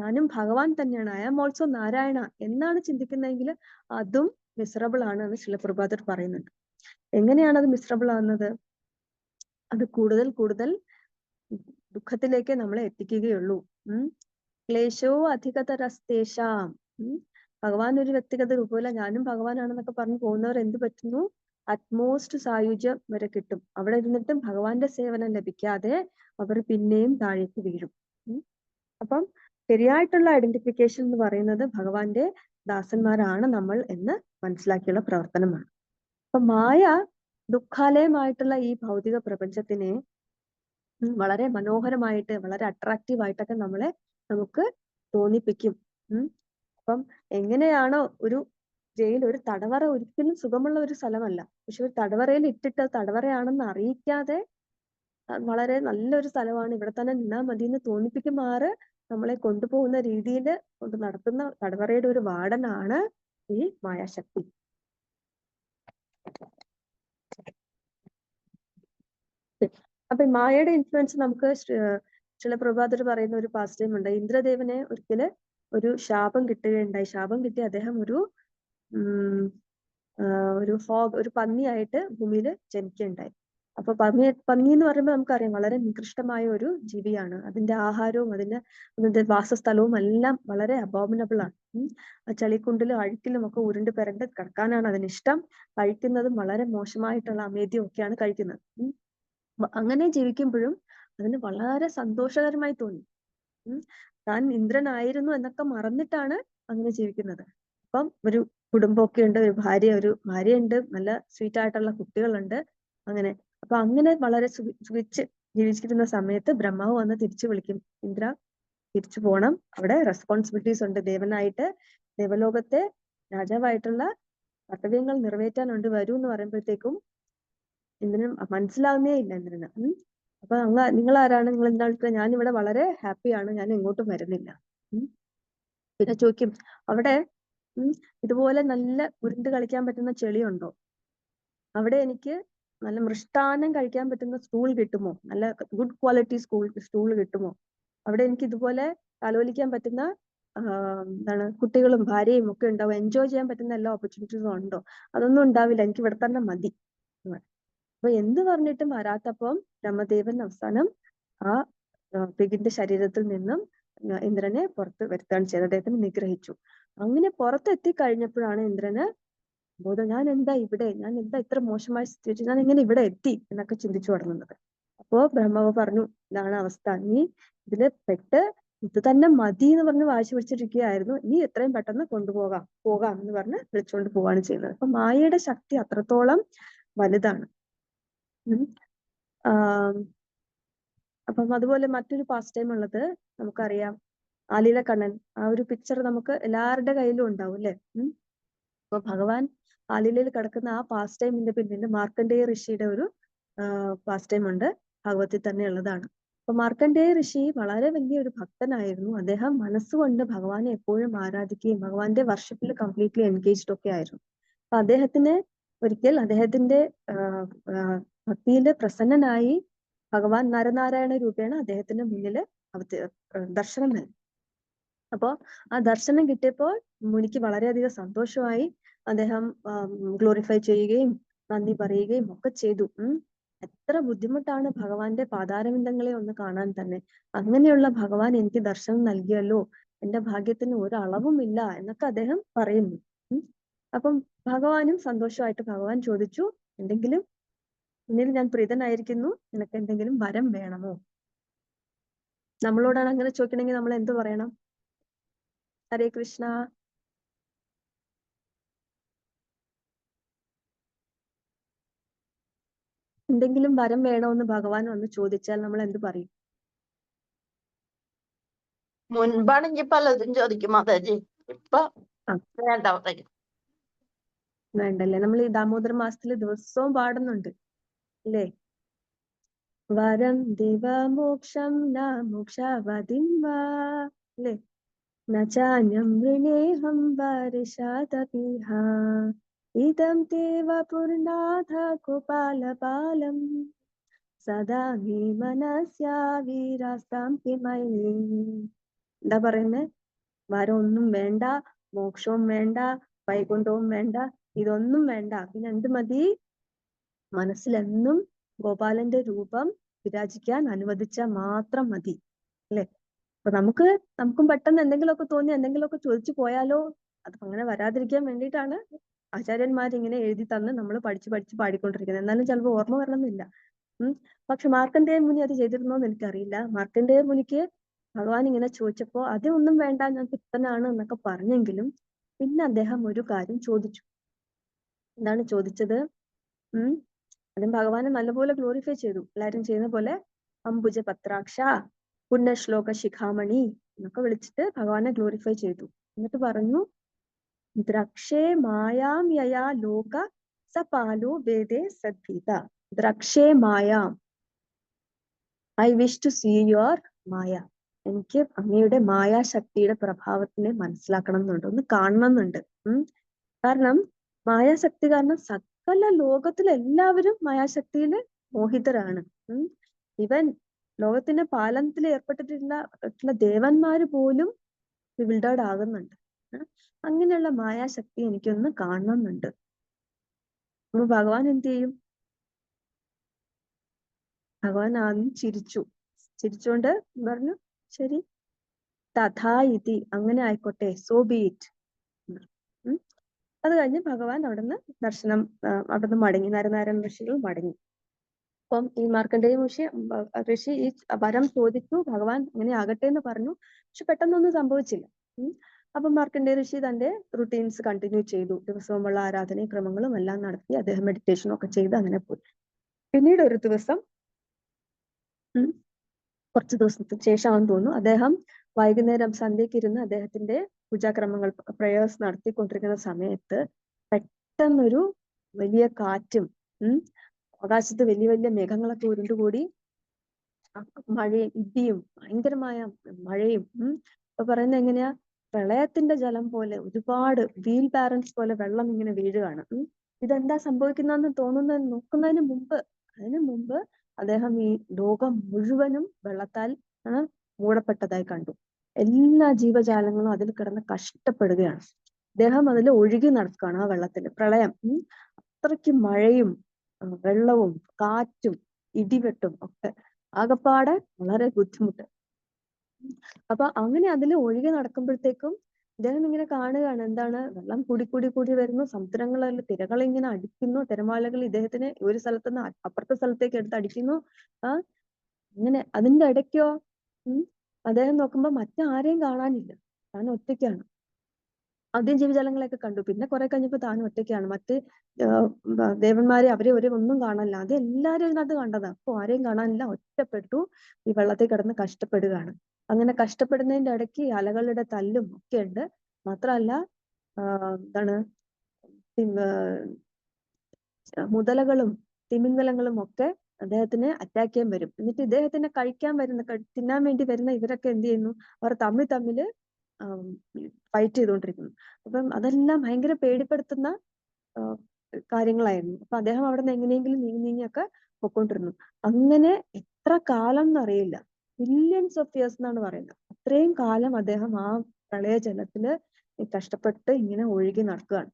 ഞാനും ഭഗവാൻ തന്നെയാണ്, ഐ ആം ഓൾസോ നാരായണ എന്നാണ് ചിന്തിക്കുന്നതെങ്കിൽ അതും മിസറബിൾ ആണ് എന്ന് ശ്രീല പ്രഭാതർ പറയുന്നുണ്ട്. എങ്ങനെയാണ് അത് മിസറബിൾ ആവുന്നത്? അത് കൂടുതൽ കൂടുതൽ ദുഃഖത്തിലേക്ക് നമ്മളെ എത്തിക്കുകയുള്ളൂ. ക്ലേശോ അധികതരസ്തേഷാം. ഭഗവാൻ ഒരു വ്യക്തിഗത രൂപമല്ല, ഞാനും ഭഗവാനാണെന്നൊക്കെ പറഞ്ഞു പോകുന്നവർ എന്ത് പറ്റുന്നു? അറ്റ്മോസ്റ്റ് സായുജ്യം വരെ കിട്ടും. അവിടെ ഇരുന്നിട്ടും ഭഗവാന്റെ സേവനം ലഭിക്കാതെ അവർ പിന്നെയും താഴേക്ക് വീഴും. അപ്പം ശരിയായിട്ടുള്ള ഐഡന്റിഫിക്കേഷൻ എന്ന് പറയുന്നത് ഭഗവാന്റെ ദാസന്മാരാണ് നമ്മൾ എന്ന് മനസ്സിലാക്കിയുള്ള പ്രവർത്തനമാണ്. അപ്പൊ മായ ദുഃഖാലയമായിട്ടുള്ള ഈ ഭൗതിക പ്രപഞ്ചത്തിനെ വളരെ മനോഹരമായിട്ട്, വളരെ അട്രാക്റ്റീവ് ആയിട്ടൊക്കെ നമുക്ക് തോന്നിപ്പിക്കും. അപ്പം എങ്ങനെയാണോ ഒരു ജയിൽ, ഒരു തടവറ ഒരിക്കലും സുഖമുള്ള ഒരു സ്ഥലമല്ല. പക്ഷെ ഒരു തടവറയിൽ ഇട്ടിട്ട് തടവറയാണെന്ന് അറിയിക്കാതെ വളരെ നല്ലൊരു സ്ഥലമാണ്, ഇവിടെ തന്നെ നിന്നാ മതി എന്ന് തോന്നിപ്പിക്കുമാറ് നമ്മളെ കൊണ്ടുപോകുന്ന രീതിയിൽ കൊണ്ട് നടത്തുന്ന തടവറയുടെ ഒരു വാർഡനാണ് ഈ മായാശക്തി. അപ്പൊ മായയുടെ ഇൻഫ്ലുവൻസ് നമുക്ക് ശ്രീല പ്രഭാതർ പറയുന്ന ഒരു പാസ്റ്റ് ടൈം ഉണ്ട്. ഇന്ദ്രദേവനെ ഒരിക്കല് ഒരു ശാപം കിട്ടുകയുണ്ടായി. ശാപം കിട്ടി അദ്ദേഹം ഒരു പന്നിയായിട്ട് ഭൂമിയിൽ ജനിക്കുകയുണ്ടായി. അപ്പൊ പന്നി എന്ന് പറയുമ്പോൾ നമുക്കറിയാം വളരെ നികൃഷ്ടമായ ഒരു ജീവിയാണ്. അതിന്റെ ആഹാരവും അതിന്റെ വാസസ്ഥലവും എല്ലാം വളരെ അബോമിനബിൾ ആണ്. ആ ചളിക്കുണ്ടിലും അഴുക്കിലും ഒക്കെ ഉരുണ്ട് പെരണ്ട് കിടക്കാനാണ് അതിനിഷ്ടം. കഴിക്കുന്നതും വളരെ മോശമായിട്ടുള്ള അമേദ്യം ഒക്കെയാണ് കഴിക്കുന്നത്. അങ്ങനെ ജീവിക്കുമ്പോഴും അതിന് വളരെ സന്തോഷകരമായി തോന്നി. താൻ ഇന്ദ്രനായിരുന്നു എന്നൊക്കെ മറന്നിട്ടാണ് അങ്ങനെ ജീവിക്കുന്നത്. അപ്പം ഒരു കുടുംബമൊക്കെ ഉണ്ട്, ഒരു ഭാര്യയുണ്ട്, നല്ല സ്വീറ്റ് ആയിട്ടുള്ള കുട്ടികളുണ്ട്. അപ്പൊ അങ്ങനെ വളരെ സുഖിച്ച് ജീവിച്ചിരുന്ന സമയത്ത് ബ്രഹ്മാവ് വന്ന് തിരിച്ചു വിളിക്കും, ഇന്ദ്ര തിരിച്ചു പോണം, അവിടെ റെസ്പോൺസിബിലിറ്റീസ് ഉണ്ട്, ദേവനായിട്ട് ദേവലോകത്തെ രാജാവായിട്ടുള്ള കർത്തവ്യങ്ങൾ നിറവേറ്റാനുണ്ട്, വരൂ എന്ന് പറയുമ്പോഴത്തേക്കും ഇന്ദ്രന് മനസ്സിലാവുന്നേ ഇല്ല ഇന്ദ്രന്. അപ്പൊ നിങ്ങൾ ആരാണ്, നിങ്ങൾ എന്താ? ഞാനിവിടെ വളരെ ഹാപ്പിയാണ്, ഞാൻ എങ്ങോട്ടും വരുന്നില്ല. പിന്നെ ചോദിക്കും, അവിടെ ഇതുപോലെ നല്ല ഉരുണ്ട് കളിക്കാൻ പറ്റുന്ന ചെളിയുണ്ടോ? അവിടെ എനിക്ക് നല്ല മൃഷ്ടാനം കഴിക്കാൻ പറ്റുന്ന സ്റ്റൂൾ കിട്ടുമോ? നല്ല ഗുഡ് ക്വാളിറ്റി സ്റ്റൂൾ കിട്ടുമോ? അവിടെ എനിക്ക് ഇതുപോലെ താലോലിക്കാൻ പറ്റുന്ന കുട്ടികളും ഭാര്യയും ഒക്കെ ഉണ്ടാവും, എൻജോയ് ചെയ്യാൻ പറ്റുന്ന എല്ലാ ഓപ്പർച്യൂണിറ്റീസും ഉണ്ടോ? അതൊന്നും ഉണ്ടാവില്ല, എനിക്ക് ഇവിടെ തന്നെ മതി. അപ്പൊ എന്ത് പറഞ്ഞിട്ടും വരാത്തപ്പം ബ്രഹ്മദേവൻ അവസാനം ആ പിഗിന്റെ ശരീരത്തിൽ നിന്നും ഇന്ദ്രനെ പുറത്ത് വരുത്തുകയാണ് ചെയ്തത്. അദ്ദേഹത്തിന് നിഗ്രഹിച്ചു. അങ്ങനെ പുറത്തെത്തി കഴിഞ്ഞപ്പോഴാണ് ഇന്ദ്രന് ബോധം, ഞാൻ എന്താ ഇത്ര മോശമായ സിറ്റുവേഷൻ, ഞാൻ എങ്ങനെ ഇവിടെ എത്തി എന്നൊക്കെ ചിന്തിച്ചു തുടങ്ങുന്നത്. അപ്പോ ബ്രഹ്മാവ് പറഞ്ഞു, ഇതാണ് അവസ്ഥ, നീ ഇതില് പെട്ട് ഇത് തന്നെ മതി എന്ന് പറഞ്ഞ് വാശി പിടിച്ചിരിക്കുകയായിരുന്നു, നീ എത്രയും പെട്ടെന്ന് പോകാം എന്ന് പറഞ്ഞ് വിളിച്ചുകൊണ്ട് പോവാണ് ചെയ്യുന്നത്. അപ്പൊ മായയുടെ ശക്തി അത്രത്തോളം വലുതാണ്. അപ്പം അതുപോലെ മറ്റൊരു പാസ്റ്റ് ടൈം ഉള്ളത് നമുക്കറിയാം, ആലില കണ്ണൻ. ആ ഒരു പിക്ചർ നമുക്ക് എല്ലാവരുടെ കയ്യിലും ഉണ്ടാവും അല്ലെ? അപ്പൊ ഭഗവാൻ ആലിലയിൽ കിടക്കുന്ന ആ പാസ്റ്റ് ടൈമിന്റെ പിന്നിൽ മാർക്കണ്ഡേയ ഋഷിയുടെ ഒരു പാസ്റ്റ് ടൈം ഉണ്ട്, ഭാഗവത്തിൽ തന്നെ ഉള്ളതാണ്. അപ്പൊ മാർക്കണ്ഡേയ ഋഷി വളരെ വലിയൊരു ഭക്തനായിരുന്നു. അദ്ദേഹം മനസ്സുകൊണ്ട് ഭഗവാനെ എപ്പോഴും ആരാധിക്കുകയും ഭഗവാന്റെ വർഷിപ്പിൽ കംപ്ലീറ്റ്ലി എൻഗേജ്ഡ് ഒക്കെ ആയിരുന്നു. അപ്പൊ അദ്ദേഹത്തിന് ഒരിക്കൽ അദ്ദേഹത്തിന്റെ ഭക്തിയില് പ്രസന്നനായി ഭഗവാൻ നരനാരായണ രൂപേണ അദ്ദേഹത്തിന്റെ മുന്നിൽ ദർശനം നൽകി. അപ്പോ ആ ദർശനം കിട്ടിയപ്പോൾ മുനിക്ക് വളരെയധികം സന്തോഷമായി. അദ്ദേഹം ഗ്ലോറിഫൈ ചെയ്യുകയും നന്ദി പറയുകയും ഒക്കെ ചെയ്തു. എത്ര ബുദ്ധിമുട്ടാണ് ഭഗവാന്റെ പാതാരവിന്ദങ്ങളെ ഒന്ന് കാണാൻ തന്നെ. അങ്ങനെയുള്ള ഭഗവാൻ എനിക്ക് ദർശനം നൽകിയല്ലോ, എന്റെ ഭാഗ്യത്തിന് ഒരളവുമില്ല എന്നൊക്കെ അദ്ദേഹം പറയുന്നു. അപ്പം ഭഗവാനും സന്തോഷമായിട്ട് ഭഗവാൻ ചോദിച്ചു, എന്തെങ്കിലും നിന്നിൽ ഞാൻ പ്രീതനായിരിക്കുന്നു, നിനക്ക് എന്തെങ്കിലും വരം വേണമോ? നമ്മളോടാണ് അങ്ങനെ ചോദിക്കണമെങ്കിൽ നമ്മൾ എന്ത് പറയണം? ഹരേ കൃഷ്ണ. എന്തെങ്കിലും വരം വേണോന്ന് ഭഗവാൻ വന്ന് ചോദിച്ചാൽ നമ്മൾ എന്ത് പറയും? മുൻപാണെങ്കിൽ പലതും ചോദിക്കും മാതാജി, ഇപ്പൊ വേണ്ട. വേണ്ടല്ലേ? നമ്മൾ ഈ ദാമോദര മാസത്തില് ദിവസവും പാടുന്നുണ്ട് അല്ലേ? വരം ദിവ മോക്ഷം ന മോക്ഷവതിം വാ അല്ലേ? നചാന്യം വൃണേഹം വാരിഷാദപിഹ ഇദം തേവ പൂർണാഥ ഗോപാലപാലം സദാ മേ മനസ്യാ വീരാസാം മയി. എന്താ പറയുന്നേ? വരം ഒന്നും വേണ്ട, മോക്ഷവും വേണ്ട, വൈകുണ്ഠവും വേണ്ട, ഇതൊന്നും വേണ്ട. പിന്നെ എന്ത് മതി? മനസ്സിലെന്നും ഗോപാലന്റെ രൂപം വിരാജിക്കാൻ അനുവദിച്ച മാത്രം മതി അല്ലെ? അപ്പൊ നമുക്കും പെട്ടെന്ന് എന്തെങ്കിലുമൊക്കെ തോന്നി എന്തെങ്കിലുമൊക്കെ ചോദിച്ചു പോയാലോ? അത് അങ്ങനെ വരാതിരിക്കാൻ വേണ്ടിയിട്ടാണ് ആചാര്യന്മാർ ഇങ്ങനെ എഴുതി തന്ന് നമ്മൾ പഠിച്ച് പാടിക്കൊണ്ടിരിക്കുന്നത്. എന്നാലും ചിലപ്പോൾ ഓർമ്മ വരണമെന്നില്ല. പക്ഷെ മാർക്കണ്ഡേയ മുനി അത് ചെയ്തിരുന്നോന്ന് എനിക്കറിയില്ല. മാർക്കണ്ഡേയ മുനിക്ക് ഭഗവാൻ ഇങ്ങനെ ചോദിച്ചപ്പോ അതൊന്നും വേണ്ട, ഞാൻ തൃപ്തനാണ് എന്നൊക്കെ പറഞ്ഞെങ്കിലും പിന്നെ അദ്ദേഹം ഒരു കാര്യം ചോദിച്ചു. എന്താണ് ചോദിച്ചത്? അതും ഭഗവാനെ നല്ലപോലെ ഗ്ലോറിഫൈ ചെയ്തു, എല്ലാരും ചെയ്യുന്ന പോലെ. അംബുജ പത്രാക്ഷ, പുണ്യശ്ലോക ശിഖാമണി എന്നൊക്കെ വിളിച്ചിട്ട് ഭഗവാനെ ഗ്ലോറിഫൈ ചെയ്തു. എന്നിട്ട് പറഞ്ഞു, ദ്രക്ഷേ മായാം യയാ ലോക സപാലോ വേദേ സദ്ഭീത. ദ്രക്ഷേ മായാം, I wish to see your maya. എനിക്ക് അങ്ങയുടെ മായാശക്തിയുടെ പ്രഭാവത്തിനെ മനസ്സിലാക്കണം എന്നുണ്ട്, ഒന്ന് കാണണം എന്നുണ്ട്. കാരണം മായാശക്തി കാരണം സകല ലോകത്തിലെല്ലാവരും മായാശക്തിയില് മോഹിതരാണ്. ഇവൻ ലോകത്തിന്റെ പാലനത്തിൽ ഏർപ്പെട്ടിട്ടുള്ള ദേവന്മാര് പോലും വിൽഡേർഡ് ആകുന്നുണ്ട്. അങ്ങനെയുള്ള മായാശക്തി എനിക്കൊന്ന് കാണണമെന്നുണ്ട്. അപ്പൊ ഭഗവാൻ എന്ത് ചെയ്യും? ഭഗവാൻ ആദ്യം ചിരിച്ചുകൊണ്ട് പറഞ്ഞു, ശരി, തഥാ ഇതി, അങ്ങനെ ആയിക്കോട്ടെ, സോ ബി ഇറ്റ്. അത് കഴിഞ്ഞ് ഭഗവാൻ അവിടുന്ന് അവിടുന്ന് മടങ്ങി, നരനാരായണ ഋഷികൾ മടങ്ങി. അപ്പം ഈ മാർക്കണ്ഡേയ ഋഷി ഈ വരം ചോദിച്ചു, ഭഗവാൻ അങ്ങനെ ആകട്ടെ എന്ന് പറഞ്ഞു. പക്ഷെ പെട്ടെന്നൊന്നും സംഭവിച്ചില്ല. അപ്പൊ മാർക്കണ്ഡേയ ഋഷി തന്റെ റുട്ടീൻസ് കണ്ടിന്യൂ ചെയ്തു. ദിവസവുമുള്ള ആരാധനയും ക്രമങ്ങളും എല്ലാം നടത്തി അദ്ദേഹം മെഡിറ്റേഷനും ഒക്കെ ചെയ്ത് അങ്ങനെ പോയി. പിന്നീട് ഒരു ദിവസം, കുറച്ച് ദിവസത്തിന് ശേഷമാണെന്ന് തോന്നുന്നു, അദ്ദേഹം വൈകുന്നേരം സന്ധ്യയ്ക്ക് ഇരുന്ന് അദ്ദേഹത്തിന്റെ പൂജാക്രമങ്ങൾ പ്രേയേഴ്സ് നടത്തിക്കൊണ്ടിരിക്കുന്ന സമയത്ത് പെട്ടെന്നൊരു വലിയ കാറ്റും ആകാശത്ത് വലിയ വലിയ മേഘങ്ങളൊക്കെ ഉരുണ്ടുകൂടി മഴയും ഇടിയും ഭയങ്കരമായ മഴയും. ഇപ്പൊ പറയുന്നത് എങ്ങനെയാ? പ്രളയത്തിന്റെ ജലം പോലെ ഒരുപാട് വീൽ ബാരൻസ് പോലെ വെള്ളം ഇങ്ങനെ വീഴുകയാണ്. ഇതെന്താ സംഭവിക്കുന്നതെന്ന് നോക്കുന്നതിന് മുമ്പ് അദ്ദേഹം ഈ ലോകം മുഴുവനും വെള്ളത്താൽ മൂടപ്പെട്ടതായി കണ്ടു. എല്ലാ ജീവജാലങ്ങളും അതിൽ കിടന്ന് കഷ്ടപ്പെടുകയാണ്. അദ്ദേഹം അതിൽ ഒഴുകി നടക്കുകയാണ് ആ വെള്ളത്തിൽ. പ്രളയം, അത്രയ്ക്ക് മഴയും വെള്ളവും കാറ്റും ഇടിവെട്ടും ഒക്കെ, ആകപ്പാടെ വളരെ ബുദ്ധിമുട്ട്. അപ്പൊ അങ്ങനെ അതിൽ ഒഴുകി നടക്കുമ്പോഴത്തേക്കും ഇദ്ദേഹം ഇങ്ങനെ കാണുകയാണ്, എന്താണ്? വെള്ളം കൂടി വരുന്നു, സമുദ്രങ്ങളിൽ തിരകൾ ഇങ്ങനെ അടിക്കുന്നു, തിരമാലകൾ ഇദ്ദേഹത്തിനെ ഒരു സ്ഥലത്ത് നിന്ന് അപ്പുറത്തെ സ്ഥലത്തേക്ക് എടുത്ത് അടിക്കുന്നു. അങ്ങനെ അതിന്റെ ഇടയ്ക്കോ അദ്ദേഹം നോക്കുമ്പോ മറ്റാരെയും കാണാനില്ല, താൻ ഒറ്റയ്ക്കാണ്. ആദ്യം ജീവജാലങ്ങളെയൊക്കെ കണ്ടു, പിന്നെ കുറെ കഴിഞ്ഞപ്പോ താൻ ഒറ്റയ്ക്കാണ്. മറ്റ് ദേവന്മാരെ അവരെ ഒന്നും കാണാനില്ല. അത് എല്ലാരും ഇതിനകത്ത് കണ്ടതാ. അപ്പൊ ആരെയും കാണാനില്ല, ഒറ്റപ്പെട്ടു ഈ വെള്ളത്തിൽ കിടന്ന് കഷ്ടപ്പെടുകയാണ്. അങ്ങനെ കഷ്ടപ്പെടുന്നതിന്റെ ഇടയ്ക്ക് അലകളുടെ തല്ലും ഒക്കെ ഉണ്ട്. മാത്രമല്ല എന്താണ്, മുതലകളും തിമിംഗലങ്ങളും ഒക്കെ അദ്ദേഹത്തിനെ അറ്റാക്ക് ചെയ്യാൻ വരും. എന്നിട്ട് ഇദ്ദേഹത്തിനെ തിന്നാൻ വേണ്ടി വരുന്ന ഇവരൊക്കെ എന്ത് ചെയ്യുന്നു? അവർ തമ്മില് ഫൈറ്റ് ചെയ്തുകൊണ്ടിരിക്കുന്നു. അപ്പം അതെല്ലാം ഭയങ്കര പേടിപ്പെടുത്തുന്ന കാര്യങ്ങളായിരുന്നു. അപ്പൊ അദ്ദേഹം അവിടെ നിന്ന് എങ്ങനെയെങ്കിലും നീങ്ങിയൊക്കെ പൊക്കോണ്ടിരുന്നു. അങ്ങനെ എത്ര കാലം എന്നറിയില്ല, മില്യൺസ് ഓഫ് ഇയേഴ്സ് എന്നാണ് പറയുന്നത്. അത്രയും കാലം അദ്ദേഹം ആ പ്രളയജലത്തില് കഷ്ടപ്പെട്ട് ഇങ്ങനെ ഒഴുകി നടക്കുകയാണ്.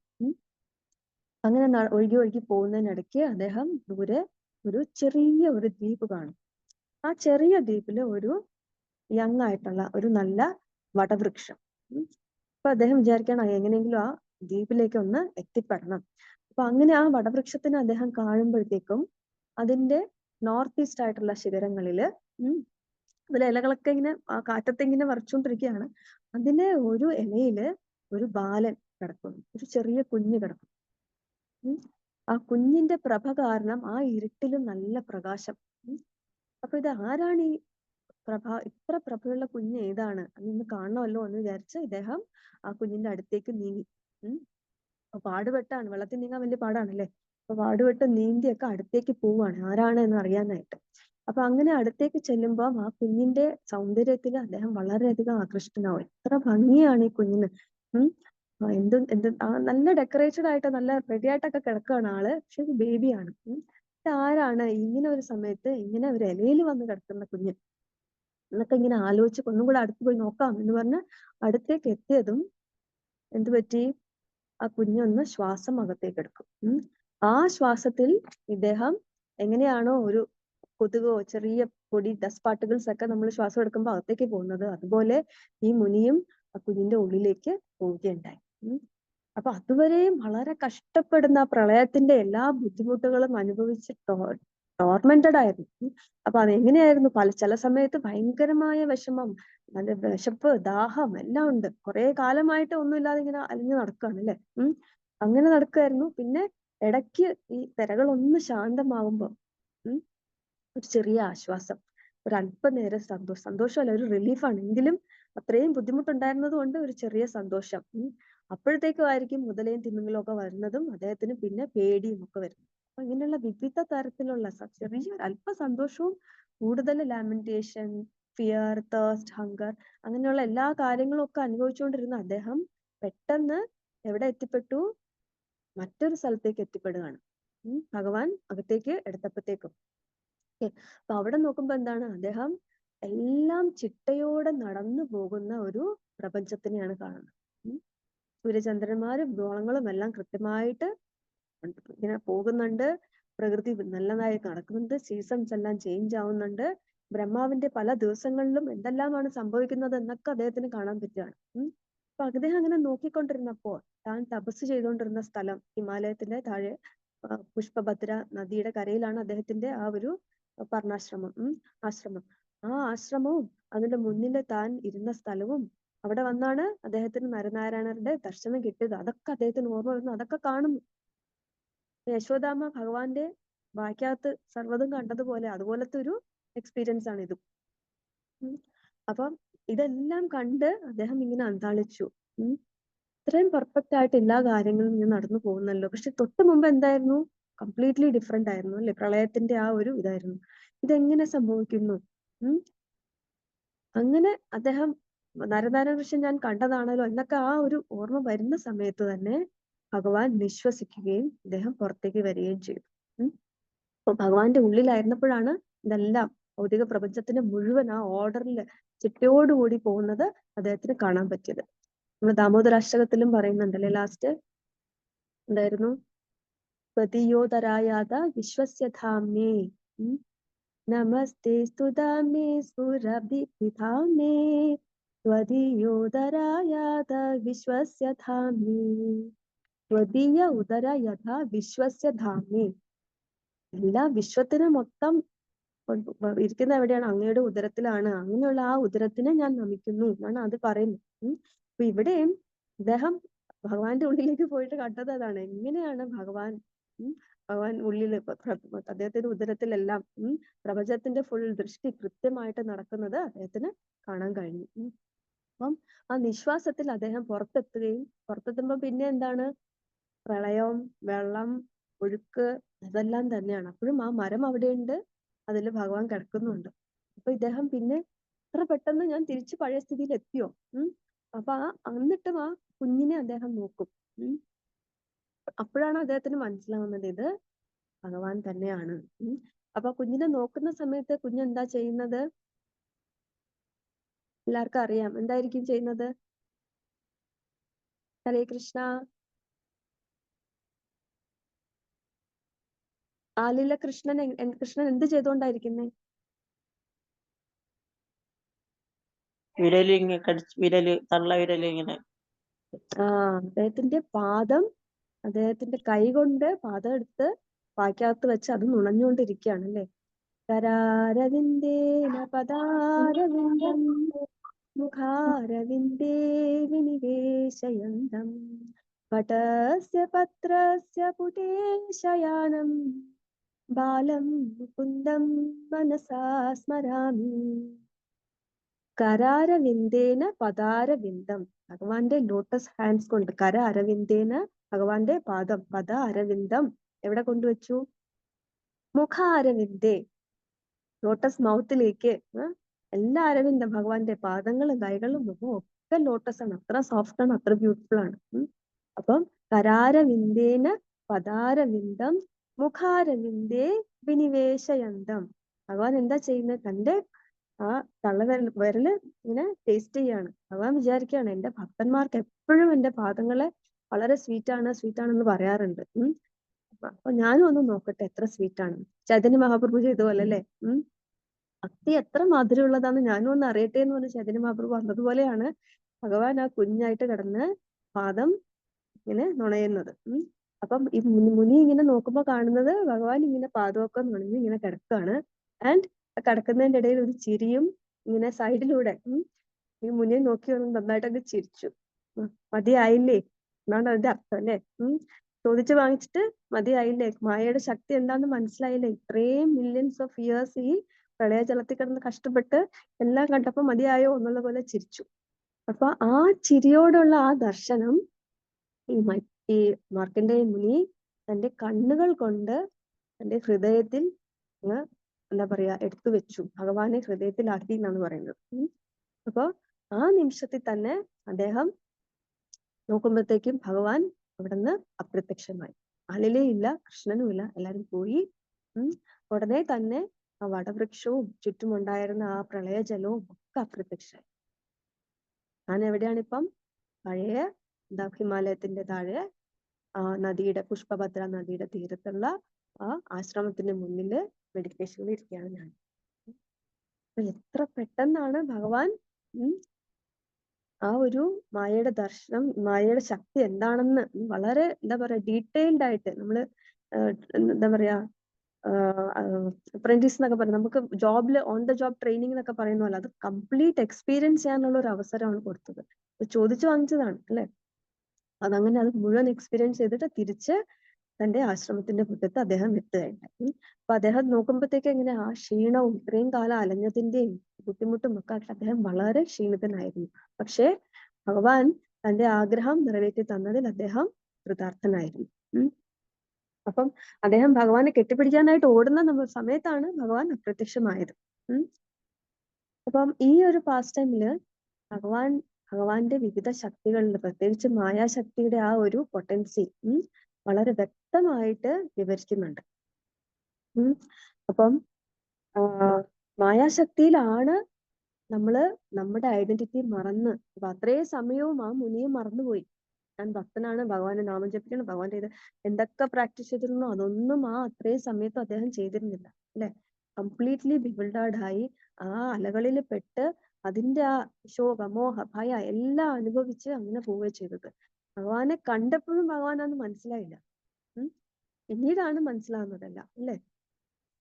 അങ്ങനെ ഒഴുകി പോകുന്നതിനിടയ്ക്ക് അദ്ദേഹം ദൂരെ ഒരു ചെറിയ ഒരു ദ്വീപ് കാണും. ആ ചെറിയ ദ്വീപില് ഒരു യങ് ആയിട്ടുള്ള ഒരു നല്ല വടവൃക്ഷം. അപ്പൊ അദ്ദേഹം വിചാരിക്കണം എങ്ങനെയെങ്കിലും ആ ദ്വീപിലേക്ക് ഒന്ന് എത്തിപ്പെടണം. അപ്പൊ അങ്ങനെ ആ വടവൃക്ഷത്തിനെ അദ്ദേഹം കാണുമ്പോഴത്തേക്കും അതിന്റെ നോർത്ത് ഈസ്റ്റ് ആയിട്ടുള്ള ശിഖരങ്ങളില് അതിലെ ഇലകളൊക്കെ ഇങ്ങനെ ആ കാറ്റത്ത് ഇങ്ങനെ വരച്ചുകൊണ്ടിരിക്കുകയാണ്. അതിലെ ഒരു ഇലയില് ഒരു ബാലൻ കിടക്കുന്നു, ഒരു ചെറിയ കുഞ്ഞ് കിടക്കുന്നു. ആ കുഞ്ഞിന്റെ പ്രഭ കാരണം ആ ഇരുട്ടിലും നല്ല പ്രകാശം. അപ്പൊ ഇത് ആരാണ് ഈ ഇത്ര പ്രഭയുള്ള കുഞ്ഞ് ഏതാണ്, അതൊന്ന് കാണണമല്ലോ എന്ന് വിചാരിച്ച് ഇദ്ദേഹം ആ കുഞ്ഞിന്റെ അടുത്തേക്ക് നീങ്ങി. അപ്പൊ പാടുപെട്ടാണ്, വെള്ളത്തിൽ നീങ്ങാൻ വലിയ പാടാണല്ലേ. അപ്പൊ പാടുപെട്ട് നീന്തിയൊക്കെ അടുത്തേക്ക് പോവാണ് ആരാണ് എന്ന് അറിയാനായിട്ട്. അപ്പൊ അങ്ങനെ അടുത്തേക്ക് ചെല്ലുമ്പോൾ ആ കുഞ്ഞിന്റെ സൗന്ദര്യത്തിൽ അദ്ദേഹം വളരെയധികം ആകൃഷ്ടനാവും. എത്ര ഭംഗിയാണ് ഈ കുഞ്ഞിന്. എന്ത് നല്ല ഡെക്കറേറ്റഡ് ആയിട്ട് നല്ല റെഡി ആയിട്ടൊക്കെ കിടക്കുകയാണ് ആള്. പക്ഷെ ഇത് ബേബിയാണ്. ആരാണ് ഇങ്ങനെ ഒരു സമയത്ത് ഇങ്ങനെ ഒരു ഇലയിൽ വന്ന് കിടക്കുന്ന കുഞ്ഞ് എന്നൊക്കെ ഇങ്ങനെ ആലോചിച്ച് ഒന്നും കൂടെ അടുത്ത് പോയി നോക്കാം എന്ന് പറഞ്ഞ് അടുത്തേക്ക് എത്തിയതും എന്ത് പറ്റി, ആ കുഞ്ഞൊന്ന് ശ്വാസം അകത്തേക്ക് എടുക്കും. ആ ശ്വാസത്തിൽ ഇദ്ദേഹം എങ്ങനെയാണോ ഒരു കൊതുകോ ചെറിയ പൊടി ഡസ്റ്റ് പാർട്ടിക്കിൾസ് ഒക്കെ നമ്മൾ ശ്വാസം എടുക്കുമ്പോൾ അകത്തേക്ക് പോകുന്നത്, അതുപോലെ ഈ മുനിയും ആ കുഞ്ഞിന്റെ ഉള്ളിലേക്ക് പോവുകയുണ്ടായി. അപ്പൊ അതുവരെയും വളരെ കഷ്ടപ്പെടുന്ന പ്രളയത്തിന്റെ എല്ലാ ബുദ്ധിമുട്ടുകളും അനുഭവിച്ച് ടോർമെന്റഡ് ആയിരുന്നു. അപ്പൊ അതെങ്ങനെയായിരുന്നു, ചില സമയത്ത് ഭയങ്കരമായ വിഷമം, നല്ല വിശപ്പ്, ദാഹം എല്ലാം ഉണ്ട്. കുറെ കാലമായിട്ട് ഒന്നുമില്ലാതെ ഇങ്ങനെ അലിഞ്ഞു നടക്കുകയാണ് അല്ലെ. അങ്ങനെ നടക്കുമായിരുന്നു. പിന്നെ ഇടയ്ക്ക് ഈ തിരകളൊന്ന് ശാന്തമാവുമ്പോ ഒരു ചെറിയ ആശ്വാസം, ഒരു അല്പനേരം സന്തോഷമല്ല, ഒരു റിലീഫാണ്. എങ്കിലും അത്രയും ബുദ്ധിമുട്ടുണ്ടായിരുന്നത് കൊണ്ട് ഒരു ചെറിയ സന്തോഷം. അപ്പോഴത്തേക്കും ആയിരിക്കും മുതലയും തിമിംഗലവും ഒക്കെ വരുന്നതും അദ്ദേഹത്തിന് പിന്നെ പേടിയും ഒക്കെ വരുന്നത്. അപ്പൊ ഇങ്ങനെയുള്ള വിവിധ തരത്തിലുള്ള ചെറിയ അല്പ സന്തോഷവും കൂടുതൽ ലാമെന്റേഷൻ, ഫിയർ, തേഴ്സ്റ്റ്, ഹങ്കർ അങ്ങനെയുള്ള എല്ലാ കാര്യങ്ങളും ഒക്കെ അനുഭവിച്ചുകൊണ്ടിരുന്ന അദ്ദേഹം പെട്ടെന്ന് എവിടെ എത്തിപ്പെട്ടു, മറ്റൊരു സ്ഥലത്തേക്ക് എത്തിപ്പെടുകയാണ്. ഭഗവാൻ അകത്തേക്ക് എടുത്തപ്പോഴത്തേക്കും. അപ്പൊ അവിടെ നോക്കുമ്പോ എന്താണ്, അദ്ദേഹം എല്ലാം ചിട്ടയോടെ നടന്നു പോകുന്ന ഒരു പ്രപഞ്ചത്തിനെയാണ് കാണുന്നത്. സൂര്യചന്ദ്രന്മാരും ഗോളങ്ങളും എല്ലാം കൃത്യമായിട്ട് ഇങ്ങനെ പോകുന്നുണ്ട്. പ്രകൃതി നല്ലതായി നടക്കുന്നുണ്ട്. സീസൺസ് എല്ലാം ചേഞ്ച് ആവുന്നുണ്ട്. ബ്രഹ്മാവിന്റെ പല ദിവസങ്ങളിലും എന്തെല്ലാമാണ് സംഭവിക്കുന്നത് എന്നൊക്കെ അദ്ദേഹത്തിന് കാണാൻ പറ്റുകയാണ്. അപ്പൊ അദ്ദേഹം അങ്ങനെ നോക്കിക്കൊണ്ടിരുന്നപ്പോൾ താൻ തപസ് ചെയ്തുകൊണ്ടിരുന്ന സ്ഥലം, ഹിമാലയത്തിന്റെ താഴെ പുഷ്പഭദ്ര നദിയുടെ കരയിലാണ് അദ്ദേഹത്തിന്റെ ആ ഒരു ആശ്രമം. ആ ആശ്രമവും അതിന്റെ മുന്നിൽ താൻ ഇരുന്ന സ്ഥലവും അവിടെ വന്നാണ് അദ്ദേഹത്തിന് നരനാരായണരുടെ ദർശനം കിട്ടിയത്. അതൊക്കെ അദ്ദേഹത്തിന് ഓർമ്മ വരുന്നു, അതൊക്കെ കാണുന്നു. യശോദാമ്മ ഭഗവാന്റെ വായ്ക്കകത്ത് സർവ്വതും കണ്ടതുപോലെ അതുപോലത്തെ ഒരു എക്സ്പീരിയൻസ് ആണ് ഇതും. അപ്പം ഇതെല്ലാം കണ്ട് അദ്ദേഹം ഇങ്ങനെ അന്താളിച്ചു. ഇത്രയും പെർഫെക്റ്റ് ആയിട്ട് എല്ലാ കാര്യങ്ങളും ഇങ്ങനെ നടന്നു പോകുന്നല്ലോ. പക്ഷെ തൊട്ട് മുമ്പ് എന്തായിരുന്നു, കംപ്ലീറ്റ്ലി ഡിഫറെന്റ് ആയിരുന്നു അല്ലെ. പ്രളയത്തിന്റെ ആ ഒരു ഇതായിരുന്നു. ഇതെങ്ങനെ സംഭവിക്കുന്നു? അങ്ങനെ അദ്ദേഹം നരനാരായണ ഋഷി ഞാൻ കണ്ടതാണല്ലോ എന്നൊക്കെ ആ ഒരു ഓർമ്മ വരുന്ന സമയത്ത് തന്നെ ഭഗവാൻ നിശ്വസിക്കുകയും അദ്ദേഹം പുറത്തേക്ക് വരികയും ചെയ്തു. അപ്പൊ ഭഗവാന്റെ ഉള്ളിലായിരുന്നപ്പോഴാണ് ഇതെല്ലാം ഭൗതിക പ്രപഞ്ചത്തിന് മുഴുവൻ ആ ഓർഡറിൽ ചിട്ടയോടുകൂടി പോകുന്നത് അദ്ദേഹത്തിന് കാണാൻ പറ്റിയത്. നമ്മൾ ദാമോദരാഷ്ടകത്തിലും പറയുന്നുണ്ടല്ലേ, ലാസ്റ്റ് എന്തായിരുന്നു, പ്രതിയോധരായാത വിശ്വസ്യധാമേ നമസ്തേ സ്തുതാമേ സുരഭിധാമേ ത്വദീയോദരായാത വിശ്വസ്യധാമേ ത്വദീയ ഉദര യഥാ വിശ്വസ്യധാമേ. എല്ലാ വിശ്വത്തിന് മൊത്തം ഇരിക്കുന്ന എവിടെയാണ്, അങ്ങയുടെ ഉദരത്തിലാണ്. അങ്ങനെയുള്ള ആ ഉദരത്തിനെ ഞാൻ നമിക്കുന്നു എന്നാണ് അത് പറയുന്നത്. അപ്പൊ ഇവിടെയും അദ്ദേഹം ഭഗവാന്റെ ഉള്ളിലേക്ക് പോയിട്ട് കണ്ടത് അതാണ്. എങ്ങനെയാണ് ഭഗവാൻ ഉള്ളില് അദ്ദേഹത്തിന്റെ ഉദരത്തിലെല്ലാം പ്രപഞ്ചത്തിന്റെ ഫുൾ ദൃഷ്ടി കൃത്യമായിട്ട് നടക്കുന്നത് അദ്ദേഹത്തിന് കാണാൻ കഴിഞ്ഞു. അപ്പം ആ നിശ്വാസത്തിൽ അദ്ദേഹം പുറത്തെത്തുമ്പോ പിന്നെ എന്താണ്, പ്രളയം, വെള്ളം, ഒഴുക്ക് അതെല്ലാം തന്നെയാണ്. അപ്പോഴും ആ മരം അവിടെയുണ്ട്, അതിൽ ഭഗവാൻ കിടക്കുന്നുണ്ട്. അപ്പൊ ഇദ്ദേഹം പിന്നെ എത്ര പെട്ടെന്ന് ഞാൻ തിരിച്ചു പഴയ സ്ഥിതിയിൽ എത്തിയോ. അപ്പൊ എന്നിട്ടും ആ കുഞ്ഞിനെ അദ്ദേഹം നോക്കും. അപ്പോഴാണ് അദ്ദേഹത്തിന് മനസ്സിലാവുന്നത് ഇത് ഭഗവാൻ തന്നെയാണ്. അപ്പൊ കുഞ്ഞിനെ നോക്കുന്ന സമയത്ത് കുഞ്ഞെന്താ ചെയ്യുന്നത്, എല്ലാവർക്കും അറിയാം. എന്തായിരിക്കും ചെയ്യുന്നത്? ഹരേ കൃഷ്ണ. ആലില കൃഷ്ണൻ എന്ത് ചെയ്തുകൊണ്ടായിരിക്കുന്നേ? തള്ള വിരല് ഇങ്ങനെ. അദ്ദേഹത്തിന്റെ കൈ കൊണ്ട് പാദം എടുത്ത് വായ്ക്കകത്ത് വെച്ച് അത് നുണഞ്ഞുകൊണ്ടിരിക്കുകയാണ് അല്ലെ. കരാരവിന്ദേന പദാരവിന്ദം മുഖാരവിന്ദേ വിനിവേശയന്തം പടസ്യ പത്രസ്യ പുടേ ശയാനം ബാലം മുകുന്ദം മനസാ സ്മരാമി. കരാരവിന്ദേന പദാരവിന്ദം, ഭഗവാന്റെ ലോട്ടസ് ഹാൻഡ്സ് കൊണ്ട്, കര അരവിന്ദേന ഭഗവാന്റെ പാദം, പദ അരവിന്ദം എവിടെ കൊണ്ടുവച്ചു? മുഖ അരവിന്ദേ, ലോട്ടസ് മൗത്തിലേക്ക്. എല്ലാ അരവിന്ദം, ഭഗവാന്റെ പാദങ്ങളും കൈകളും മുഖവും ഒക്കെ ലോട്ടസ് ആണ്. അത്ര സോഫ്റ്റ് ആണ്, അത്ര ബ്യൂട്ടിഫുൾ ആണ്. അപ്പം കരാരവിന്ദേന പദാരവിന്ദം മുഖാരവിന്ദേ വിനിവേശയന്തം. ഭഗവാൻ എന്താ ചെയ്യുന്നത്? തന്റെ ആ വിരല് ഇങ്ങനെ ടേസ്റ്റ് ചെയ്യാണ്. ഭഗവാൻ വിചാരിക്കുകയാണ് എന്റെ ഭക്തന്മാർക്ക് എപ്പോഴും എന്റെ പാദങ്ങളെ വളരെ സ്വീറ്റ് ആണെന്ന് പറയാറുണ്ട്. അപ്പൊ ഞാനും ഒന്ന് നോക്കട്ടെ എത്ര സ്വീറ്റ് ആണ്. ചൈതന്യ മഹാപ്രഭു ചെയ്ത പോലെ അല്ലേ. ഭക്തി എത്ര മധുരമുള്ളതാന്ന് ഞാനും ഒന്ന് അറിയട്ടെ എന്ന് പറഞ്ഞ് ചൈതന്യ മഹാപ്രഭു വന്നതുപോലെയാണ് ഭഗവാൻ ആ കുഞ്ഞായിട്ട് കിടന്ന് പാദം ഇങ്ങനെ നുണയുന്നത്. അപ്പം ഈ മുനി ഇങ്ങനെ നോക്കുമ്പോ കാണുന്നത് ഭഗവാൻ ഇങ്ങനെ പാദമൊക്കെ നുണഞ്ഞ് ഇങ്ങനെ കിടക്കുകയാണ്. ആൻഡ് കിടക്കുന്നതിന്റെ ഇടയിൽ ഒരു ചിരിയും ഇങ്ങനെ സൈഡിലൂടെ ഈ മുനിയെ നോക്കി നന്നായിട്ടൊക്കെ ചിരിച്ചു. മതിയായില്ലേ എന്നാണ് അതിന്റെ അർത്ഥം അല്ലേ. ചോദിച്ചു വാങ്ങിച്ചിട്ട് മതിയായില്ലേ, മായയുടെ ശക്തി എന്താന്ന് മനസ്സിലായില്ലേ, ഇത്രയും മില്യൺസ് ഓഫ് ഇയേഴ്സ് ഈ പ്രളയജലത്തിൽ കിടന്ന് കഷ്ടപ്പെട്ട് എല്ലാം കണ്ടപ്പോ മതിയായോ എന്നുള്ള പോലെ ചിരിച്ചു. അപ്പൊ ആ ചിരിയോടുള്ള ആ ദർശനം ഈ മാർക്കണ്ഡേയ മുനി തന്റെ കണ്ണുകൾ കൊണ്ട് തന്റെ ഹൃദയത്തിൽ എന്താ പറയാ എടുത്തു വെച്ചു, ഭഗവാനെ ഹൃദയത്തിലാക്കി എന്നാണ് പറയുന്നത്. അപ്പൊ ആ നിമിഷത്തിൽ തന്നെ അദ്ദേഹം നോക്കുമ്പോഴത്തേക്കും ഭഗവാൻ അവിടുന്ന് അപ്രത്യക്ഷമായി. ആലിലേ ഇല്ല, കൃഷ്ണനും ഇല്ല, എല്ലാരും പോയി. ഉടനെ തന്നെ ആ വടവൃക്ഷവും ചുറ്റുമുണ്ടായിരുന്ന ആ പ്രളയജലവും ഒക്കെ അപ്രത്യക്ഷമായി. ഞാൻ എവിടെയാണിപ്പം? പഴയ ഹിമാലയത്തിന്റെ താഴെ ആ നദിയുടെ, പുഷ്പഭദ്ര നദിയുടെ തീരത്തുള്ള ആ ആശ്രമത്തിന്റെ മുന്നില് മെഡിറ്റേഷനിൽ ഇരിക്കുകയാണ് ഞാൻ. എത്ര പെട്ടെന്നാണ് ഭഗവാൻ ആ ഒരു മായയുടെ ദർശനം, മായയുടെ ശക്തി എന്താണെന്ന് വളരെ എന്താ പറയാ ഡീറ്റെയിൽഡ് ആയിട്ട് നമ്മള് എന്താ പറയാ അപ്രന്റീസ് എന്നൊക്കെ പറയും, നമുക്ക് ജോബില് ഓൺ ദ ജോബ് ട്രെയിനിങ് എന്നൊക്കെ പറയുന്ന പോലെ അത് കംപ്ലീറ്റ് എക്സ്പീരിയൻസ് ചെയ്യാനുള്ള ഒരു അവസരമാണ് കൊടുത്തത്. ചോദിച്ചു വാങ്ങിച്ചതാണ് അല്ലെ. അതങ്ങനെ അത് മുഴുവൻ എക്സ്പീരിയൻസ് ചെയ്തിട്ട് തിരിച്ച് തന്റെ ആശ്രമത്തിന്റെ മുറ്റത്ത് അദ്ദേഹം എത്തുകയുണ്ടായി. അപ്പൊ അദ്ദേഹം നോക്കുമ്പോഴത്തേക്ക് എങ്ങനെ ആ ക്ഷീണവും ഇത്രയും കാലം അലഞ്ഞതിന്റെയും ബുദ്ധിമുട്ടും ഒക്കെ അദ്ദേഹം വളരെ ക്ഷീണിതനായിരുന്നു. പക്ഷെ ഭഗവാൻ തന്റെ ആഗ്രഹം നിറവേറ്റി തന്നതിൽ അദ്ദേഹം കൃതാർത്ഥനായിരുന്നു. അപ്പം അദ്ദേഹം ഭഗവാനെ കെട്ടിപ്പിടിക്കാനായിട്ട് ഓടുന്ന സമയത്താണ് ഭഗവാൻ അപ്രത്യക്ഷമായത്. അപ്പം ഈ ഒരു പാസ്റ്റ് ടൈമില് ഭഗവാന്റെ വിവിധ ശക്തികളിൽ പ്രത്യേകിച്ച് മായാശക്തിയുടെ ആ ഒരു പൊട്ടൻസി വളരെ വ്യക്തമായിട്ട് വിവരിക്കുന്നുണ്ട്. അപ്പം മായാശക്തിയിലാണ് നമ്മള് നമ്മുടെ ഐഡന്റിറ്റി മറന്ന്, അപ്പൊ അത്രയും സമയവും ആ മുനിയും മറന്നുപോയി. ഞാൻ ഭക്തനാണ്, ഭഗവാന്റെ നാമം ജപിക്കണം, ഭഗവാന്റെ ഇത് എന്തൊക്കെ പ്രാക്ടീസ് ചെയ്തിരുന്നോ അതൊന്നും ആ അത്രയും സമയത്തും അദ്ദേഹം ചെയ്തിരുന്നില്ല അല്ലെ. കംപ്ലീറ്റ്ലി ബിവിൾഡേർഡ് ആയി ആ അലകളിൽ പെട്ട് അതിന്റെ ആ ശോക, മോഹ, ഭയ എല്ലാം അനുഭവിച്ച് അങ്ങനെ പോവുകയാണ് ചെയ്തത്. ഭഗവാനെ കണ്ടപ്പോഴും ഭഗവാനാന്ന് മനസ്സിലായില്ല. പിന്നീടാണ് മനസ്സിലാവുന്നതല്ല അല്ലെ.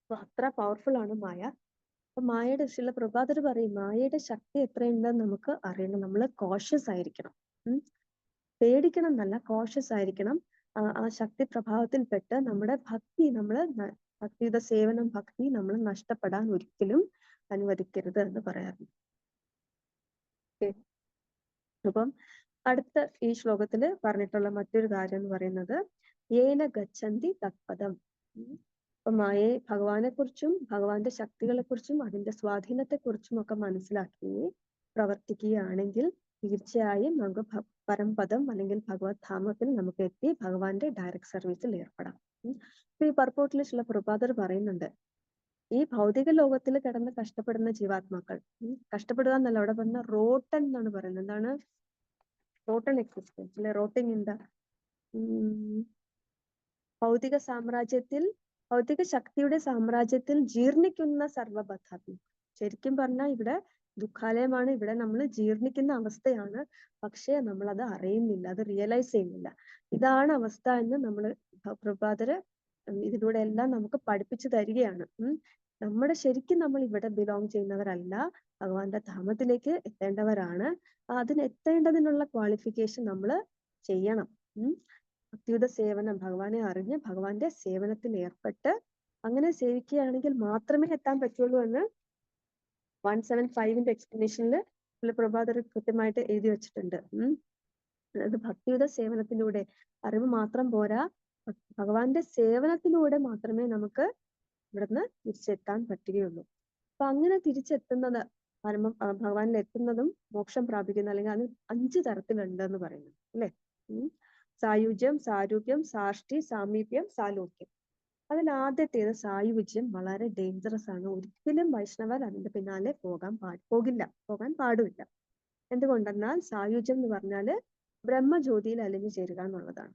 അപ്പൊ അത്ര പവർഫുൾ ആണ് മായ. അപ്പൊ മായയുടെ ചില പ്രഭാതർ പറയും മായയുടെ ശക്തി എത്രയുണ്ടെന്ന് നമുക്ക് അറിയണം, നമ്മൾ കോഷ്യസ് ആയിരിക്കണം. പേടിക്കണം എന്നല്ല, കോഷ്യസ് ആയിരിക്കണം. ആ ശക്തി പ്രഭാവത്തിൽപ്പെട്ട് നമ്മുടെ ഭക്തി, ഭക്തിയുടെ സേവനം, ഭക്തി നമ്മൾ നഷ്ടപ്പെടാൻ ഒരിക്കലും അനുവദിക്കരുത് എന്ന് പറയാറുണ്ട്. അപ്പം അടുത്ത ഈ ശ്ലോകത്തില് പറഞ്ഞിട്ടുള്ള മറ്റൊരു കാര്യം എന്ന് പറയുന്നത് ഏന ഗച്ഛന്തി തത്പദം. അപ്പൊ മായയെ, ഭഗവാനെ കുറിച്ചും ഭഗവാന്റെ ശക്തികളെ കുറിച്ചും അതിന്റെ സ്വാധീനത്തെ കുറിച്ചും ഒക്കെ മനസ്സിലാക്കി പ്രവർത്തിക്കുകയാണെങ്കിൽ തീർച്ചയായും നമുക്ക് പരംപദം അല്ലെങ്കിൽ ഭഗവത് ധാമത്തിൽ നമുക്ക് എത്തി ഭഗവാന്റെ ഡയറക്റ്റ് സർവീസിൽ ഏർപ്പെടാം. അപ്പൊ ഈ പർപ്പോട്ടിൽ ചില പ്രഭാതർ പറയുന്നുണ്ട്, ഈ ഭൗതിക ലോകത്തിൽ കിടന്ന് കഷ്ടപ്പെടുന്ന ജീവാത്മാക്കൾ, കഷ്ടപ്പെടുക എന്നല്ല അവിടെ പറഞ്ഞ റോട്ടൻ എന്നാണ് പറയുന്നത്. എന്താണ് റോട്ടൻ എക്സിസ്റ്റൻസ് അല്ലെ, റോട്ടിങ് ഇൻ ദ ഭൗതിക സാമ്രാജ്യത്തിൽ ഭൗതിക ശക്തിയുടെ സാമ്രാജ്യത്തിൽ ജീർണിക്കുന്ന സർവബദ്ധാത്മ. ശരിക്കും പറഞ്ഞാൽ ഇവിടെ ദുഃഖാലയമാണ്, ഇവിടെ നമ്മൾ ജീർണിക്കുന്ന അവസ്ഥയാണ്. പക്ഷേ നമ്മൾ അത് അറിയുന്നില്ല, അത് റിയലൈസ് ചെയ്യുന്നില്ല. ഇതാണ് അവസ്ഥ എന്ന് നമ്മൾ പ്രഭാതര് ഇതിലൂടെ എല്ലാം നമുക്ക് പഠിപ്പിച്ചു തരികയാണ്. നമ്മുടെ ശരിക്കും നമ്മൾ ഇവിടെ ബിലോങ് ചെയ്യുന്നവരല്ല, ഭഗവാന്റെ ധാമത്തിലേക്ക് എത്തേണ്ടവരാണ്. അതിന് എത്തേണ്ടതിനുള്ള ക്വാളിഫിക്കേഷൻ നമ്മൾ ചെയ്യണം. ഭക്തിയുത സേവനം, ഭഗവാനെ അറിഞ്ഞ് ഭഗവാന്റെ സേവനത്തിൽ ഏർപ്പെട്ട് അങ്ങനെ സേവിക്കുകയാണെങ്കിൽ മാത്രമേ എത്താൻ പറ്റുള്ളൂ എന്ന് 175 എക്സ്പ്ലനേഷനിൽ പ്രഭാതർ കൃത്യമായിട്ട് എഴുതി വെച്ചിട്ടുണ്ട്. അതായത് ഭക്തിയുത സേവനത്തിലൂടെ, അറിവ് മാത്രം പോരാ, ഭഗവാന്റെ സേവനത്തിലൂടെ മാത്രമേ നമുക്ക് ഇവിടുന്ന് തിരിച്ചെത്താൻ പറ്റുകയുള്ളൂ. അപ്പൊ അങ്ങനെ തിരിച്ചെത്തുന്നത്, ഭഗവാനിൽ എത്തുന്നതും മോക്ഷം പ്രാപിക്കുന്ന, അല്ലെങ്കിൽ അത് 5 തരത്തിലുണ്ട് എന്ന് പറയുന്നു അല്ലെ. സായുജ്യം, സാരൂപ്യം, സാഷ്ടി, സാമീപ്യം, സാലോക്യം. അതിൽ ആദ്യത്തേത് സായുജ്യം വളരെ ഡേഞ്ചറസ് ആണ്. ഒരിക്കലും വൈഷ്ണവർ അതിന്റെ പിന്നാലെ പോകാൻ പാടില്ല. എന്തുകൊണ്ടെന്നാൽ സായുജ്യം എന്ന് പറഞ്ഞാല് ബ്രഹ്മജ്യോതിയിൽ അലിഞ്ഞു ചേരുക എന്നുള്ളതാണ്.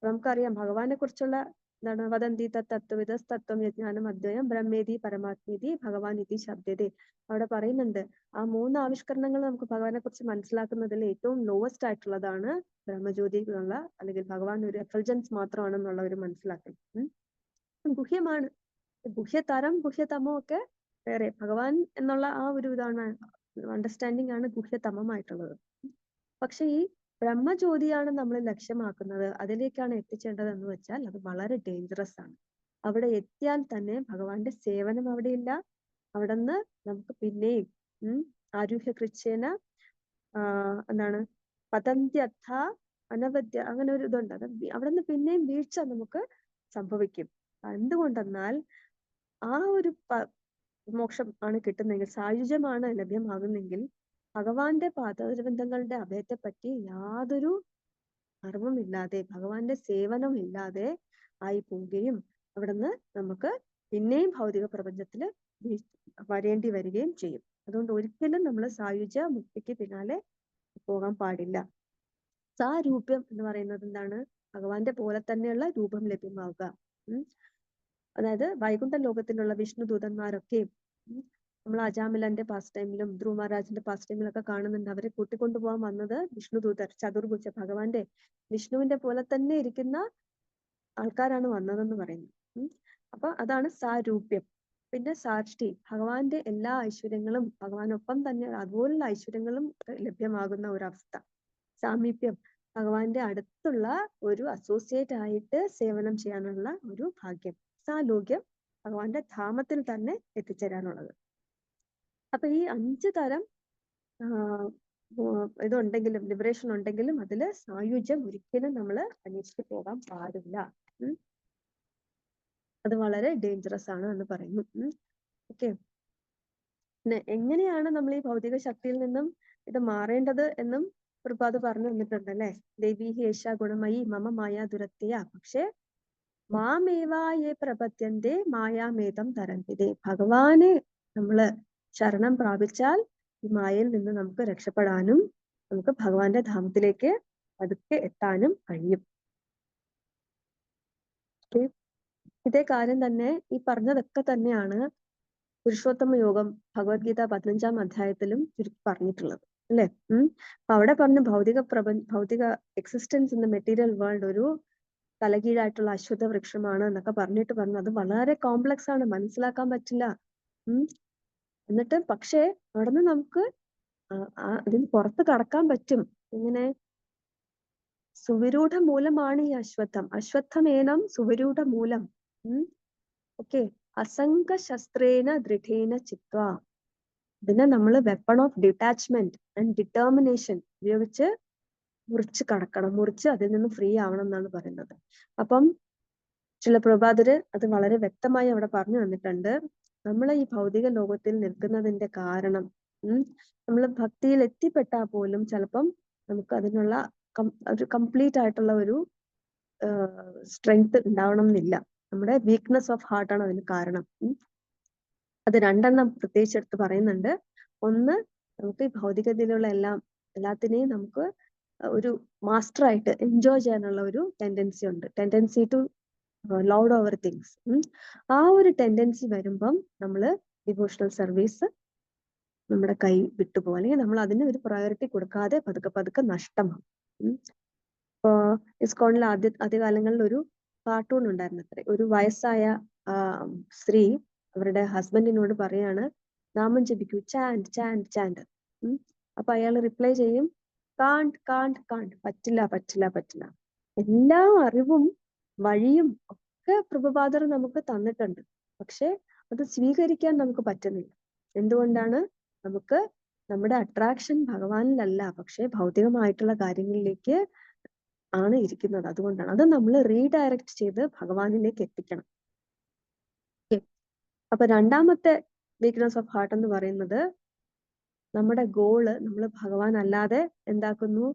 നമുക്കറിയാം ഭഗവാനെ കുറിച്ചുള്ള എന്താണ്, വദന്തി തത്വവിധ തത്വം യജ്ഞാനം അദ്വയം ബ്രഹ്മേതി പരമാത്മേതി ഭഗവാൻ ഇതി ശബ്ദതേ. അവിടെ പറയുന്നുണ്ട്, ആ 3 ആവിഷ്കരണങ്ങൾ നമുക്ക് ഭഗവാനെ കുറിച്ച് മനസ്സിലാക്കുന്നതിൽ ഏറ്റവും ലോവസ്റ്റ് ആയിട്ടുള്ളതാണ് ബ്രഹ്മജ്യോതി എന്നുള്ള, അല്ലെങ്കിൽ ഭഗവാൻ ഒരു എഫൾജൻസ് മാത്രമാണെന്നുള്ള ഒരു മനസ്സിലാക്കൽ. ഗുഹ്യമാണ്. ഗുഹ്യതരം ഗുഹ്യതമോ ഒക്കെ വേറെ. ഭഗവാൻ എന്നുള്ള ആ ഒരു ഇതാണ്, അണ്ടർസ്റ്റാൻഡിങ് ആണ് ഗുഹ്യതമമായിട്ടുള്ളത്. പക്ഷെ ഈ ബ്രഹ്മജ്യോതിയാണ് നമ്മൾ ലക്ഷ്യമാക്കുന്നത്, അതിലേക്കാണ് എത്തിച്ചേണ്ടത് എന്ന് വെച്ചാൽ അത് വളരെ ഡേഞ്ചറസ് ആണ്. അവിടെ എത്തിയാൽ തന്നെ ഭഗവാന്റെ സേവനം അവിടെയില്ല. അവിടെ നിന്ന് നമുക്ക് പിന്നെയും ആരുഹ്യ കൃച്ഛേന എന്താണ് പതന്ത്യർത്ഥ അനവദ്യ, അങ്ങനെ ഒരു ഇതുണ്ട്. അത് അവിടെ നിന്ന് പിന്നെയും വീഴ്ച നമുക്ക് സംഭവിക്കും. എന്തുകൊണ്ടെന്നാൽ ആ ഒരു മോക്ഷം ആണ് കിട്ടുന്നെങ്കിൽ, സായുജ്യമാണ് ലഭ്യമാകുന്നെങ്കിൽ, ഭഗവാന്റെ പാദബന്ധങ്ങളുടെ അഭയത്തെ പറ്റി യാതൊരു അറിവുമില്ലാതെ, ഭഗവാന്റെ സേവനം ഇല്ലാതെ ആയി പോവുകയും അവിടുന്ന് നമുക്ക് പിന്നെയും ഭൗതിക പ്രപഞ്ചത്തില് വരേണ്ടി വരികയും ചെയ്യും. അതുകൊണ്ട് ഒരിക്കലും നമ്മൾ സായുജ്യ മുക്തിക്ക് പിന്നാലെ പോകാൻ പാടില്ല. സാരൂപ്യം എന്ന് പറയുന്നത് എന്താണ്? ഭഗവാന്റെ പോലെ തന്നെയുള്ള രൂപം ലഭ്യമാവുക. അതായത് വൈകുണ്ഠ ലോകത്തിലുള്ള വിഷ്ണു ദൂതന്മാരൊക്കെയും നമ്മൾ അജാമിലന്റെ പാസ്റ്റ് ടൈമിലും ധ്രുവ മഹാരാജിന്റെ പാസ്റ്റ് ടൈമിലൊക്കെ കാണുന്നുണ്ട്. അവരെ കൂട്ടിക്കൊണ്ടുപോകാൻ വന്നത് വിഷ്ണുദൂതർ, ചതുർഭുജ, ഭഗവാന്റെ വിഷ്ണുവിന്റെ പോലെ തന്നെ ഇരിക്കുന്ന ആൾക്കാരാണ് വന്നതെന്ന് പറയുന്നു. അപ്പൊ അതാണ് സാരൂപ്യം. പിന്നെ സാഷ്ടി, ഭഗവാന്റെ എല്ലാ ഐശ്വര്യങ്ങളും ഭഗവാനൊപ്പം തന്നെ അതുപോലുള്ള ഐശ്വര്യങ്ങളും ലഭ്യമാകുന്ന ഒരവസ്ഥ. സാമീപ്യം, ഭഗവാന്റെ അടുത്തുള്ള ഒരു അസോസിയേറ്റ് ആയിട്ട് സേവനം ചെയ്യാനുള്ള ഒരു ഭാഗ്യം. സാലോക്യം, ഭഗവാന്റെ ധാമത്തിൽ തന്നെ എത്തിച്ചേരാനുള്ളത്. അപ്പൊ ഈ 5 തരം ഇതുണ്ടെങ്കിലും, ലിബറേഷൻ ഉണ്ടെങ്കിലും അതില് സായുജ്യം ഒരിക്കലും നമ്മൾ അന്വേഷിച്ച് പോകാൻ പാടില്ല. അത് വളരെ ഡേഞ്ചറസ് ആണ് എന്ന് പറയുന്നു. ഓക്കെ, പിന്നെ എങ്ങനെയാണ് നമ്മൾ ഈ ഭൗതിക ശക്തിയിൽ നിന്നും ഇത് മാറേണ്ടത് എന്നും പ്രഭാത് പറഞ്ഞു തന്നിട്ടുണ്ട് അല്ലെ. ദേവി ഹേഷ ഗുണമയി മമ മായ ദുരത്തിയ, പക്ഷെ മാമേവായേ പ്രപദ്യന്തേ മായാമേതം തരന്തിതേ. ഭഗവാനെ നമ്മള് ശരണം പ്രാപിച്ചാൽ ഈ മായയിൽ നിന്ന് നമുക്ക് രക്ഷപ്പെടാനും നമുക്ക് ഭഗവാന്റെ ധാമത്തിലേക്ക് പതുക്കെ എത്താനും കഴിയും. ഇതേ കാര്യം തന്നെ ഈ പറഞ്ഞതൊക്കെ തന്നെയാണ് പുരുഷോത്തമ യോഗം ഭഗവത്ഗീത 15-ാം അധ്യായത്തിലും ചുരുക്കി പറഞ്ഞിട്ടുള്ളത് അല്ലെ. അപ്പൊ അവിടെ പറഞ്ഞ ഭൗതിക existence in the material world ഒരു തലകീഴായിട്ടുള്ള അശ്വത്ഥ വൃക്ഷമാണ് എന്നൊക്കെ പറഞ്ഞിട്ട് പറഞ്ഞു. അത് വളരെ കോംപ്ലക്സ് ആണ്, മനസ്സിലാക്കാൻ പറ്റില്ല. എന്നിട്ട് പക്ഷേ അവിടുന്ന് നമുക്ക് അതിന് പുറത്ത് കടക്കാൻ പറ്റും. ഇങ്ങനെ സുവിരൂഢ മൂലമാണ് ഈ അശ്വത്ഥം. അശ്വത്ഥമേനം സുവിരൂഢ മൂലം. ഓക്കെ, അസംഗ ശസ്ത്രേന ദൃഢേന ചിത്വ. ഇതിനെ നമ്മൾ weapon of detachment and determination ഉപയോഗിച്ച് മുറിച്ച് കടക്കണം, മുറിച്ച് അതിൽ നിന്ന് ഫ്രീ ആവണം എന്നാണ് പറയുന്നത്. അപ്പം ചില പ്രഭാതര് അത് വളരെ വ്യക്തമായി അവിടെ പറഞ്ഞു തന്നിട്ടുണ്ട്. നമ്മൾ ഈ ഭൗതിക ലോകത്തിൽ നിൽക്കുന്നതിന്റെ കാരണം, നമ്മൾ ഭക്തിയിൽ എത്തിപ്പെട്ടാൽ പോലും ചിലപ്പം നമുക്ക് അതിനുള്ള ഒരു കംപ്ലീറ്റ് ആയിട്ടുള്ള ഒരു സ്ട്രെങ്ത് ഉണ്ടാവണം എന്നില്ല. നമ്മുടെ വീക്ക്നെസ് ഓഫ് ഹാർട്ടാണ് അതിന് കാരണം. അത് 2 പ്രത്യേകിച്ച് എടുത്ത് പറയുന്നുണ്ട്. ഒന്ന്, നമുക്ക് ഈ ഭൗതികതയിലുള്ള എല്ലാത്തിനെയും നമുക്ക് ഒരു മാസ്റ്ററായിട്ട് എൻജോയ് ചെയ്യാനുള്ള ഒരു ടെൻഡൻസി ഉണ്ട്. Tendency to lord over things. ആ ഒരു ടെൻഡൻസി വരുമ്പം നമ്മള് ഡിവോഷണൽ സർവീസ് നമ്മുടെ കൈ വിട്ടുപോകും, അല്ലെങ്കിൽ നമ്മൾ അതിന് ഒരു പ്രയോറിറ്റി കൊടുക്കാതെ പതുക്കെ പതുക്കെ നഷ്ടമാകും. ഇപ്പോ ഇസ്കോണിൽ ആദ്യകാലങ്ങളിൽ ഒരു കാർട്ടൂൺ ഉണ്ടായിരുന്നു അത്രേ. ഒരു വയസ്സായ സ്ത്രീ അവരുടെ ഹസ്ബൻഡിനോട് പറയാണ്, നാമം ജപിക്കൂ, ചാൻഡ് ചാൻഡ് ചാൻഡ്. അപ്പൊ അയാൾ റിപ്ലൈ ചെയ്യും, കാണ്ട് കാണ്ട് കാണ്ട്, പറ്റില്ല പറ്റില്ല പറ്റില്ല. എല്ലാ അറിവും വഴിയും ഒക്കെ പ്രഭുപാദർ നമുക്ക് തന്നിട്ടുണ്ട്, പക്ഷെ അത് സ്വീകരിക്കാൻ നമുക്ക് പറ്റുന്നില്ല. എന്തുകൊണ്ടാണ്? നമുക്ക് നമ്മുടെ അട്രാക്ഷൻ ഭഗവാനിലല്ല, പക്ഷെ ഭൗതികമായിട്ടുള്ള കാര്യങ്ങളിലേക്ക് ആണ് ഇരിക്കുന്നത്. അതുകൊണ്ടാണ് അത് നമ്മൾ റീഡയറക്ട് ചെയ്ത് ഭഗവാനിലേക്ക് എത്തിക്കണം. അപ്പൊ രണ്ടാമത്തെ വീക്ക്നെസ് ഓഫ് ഹാർട്ട് എന്ന് പറയുന്നത്, നമ്മുടെ ഗോള് നമ്മൾ ഭഗവാൻ അല്ലാതെ എന്താക്കുന്നു?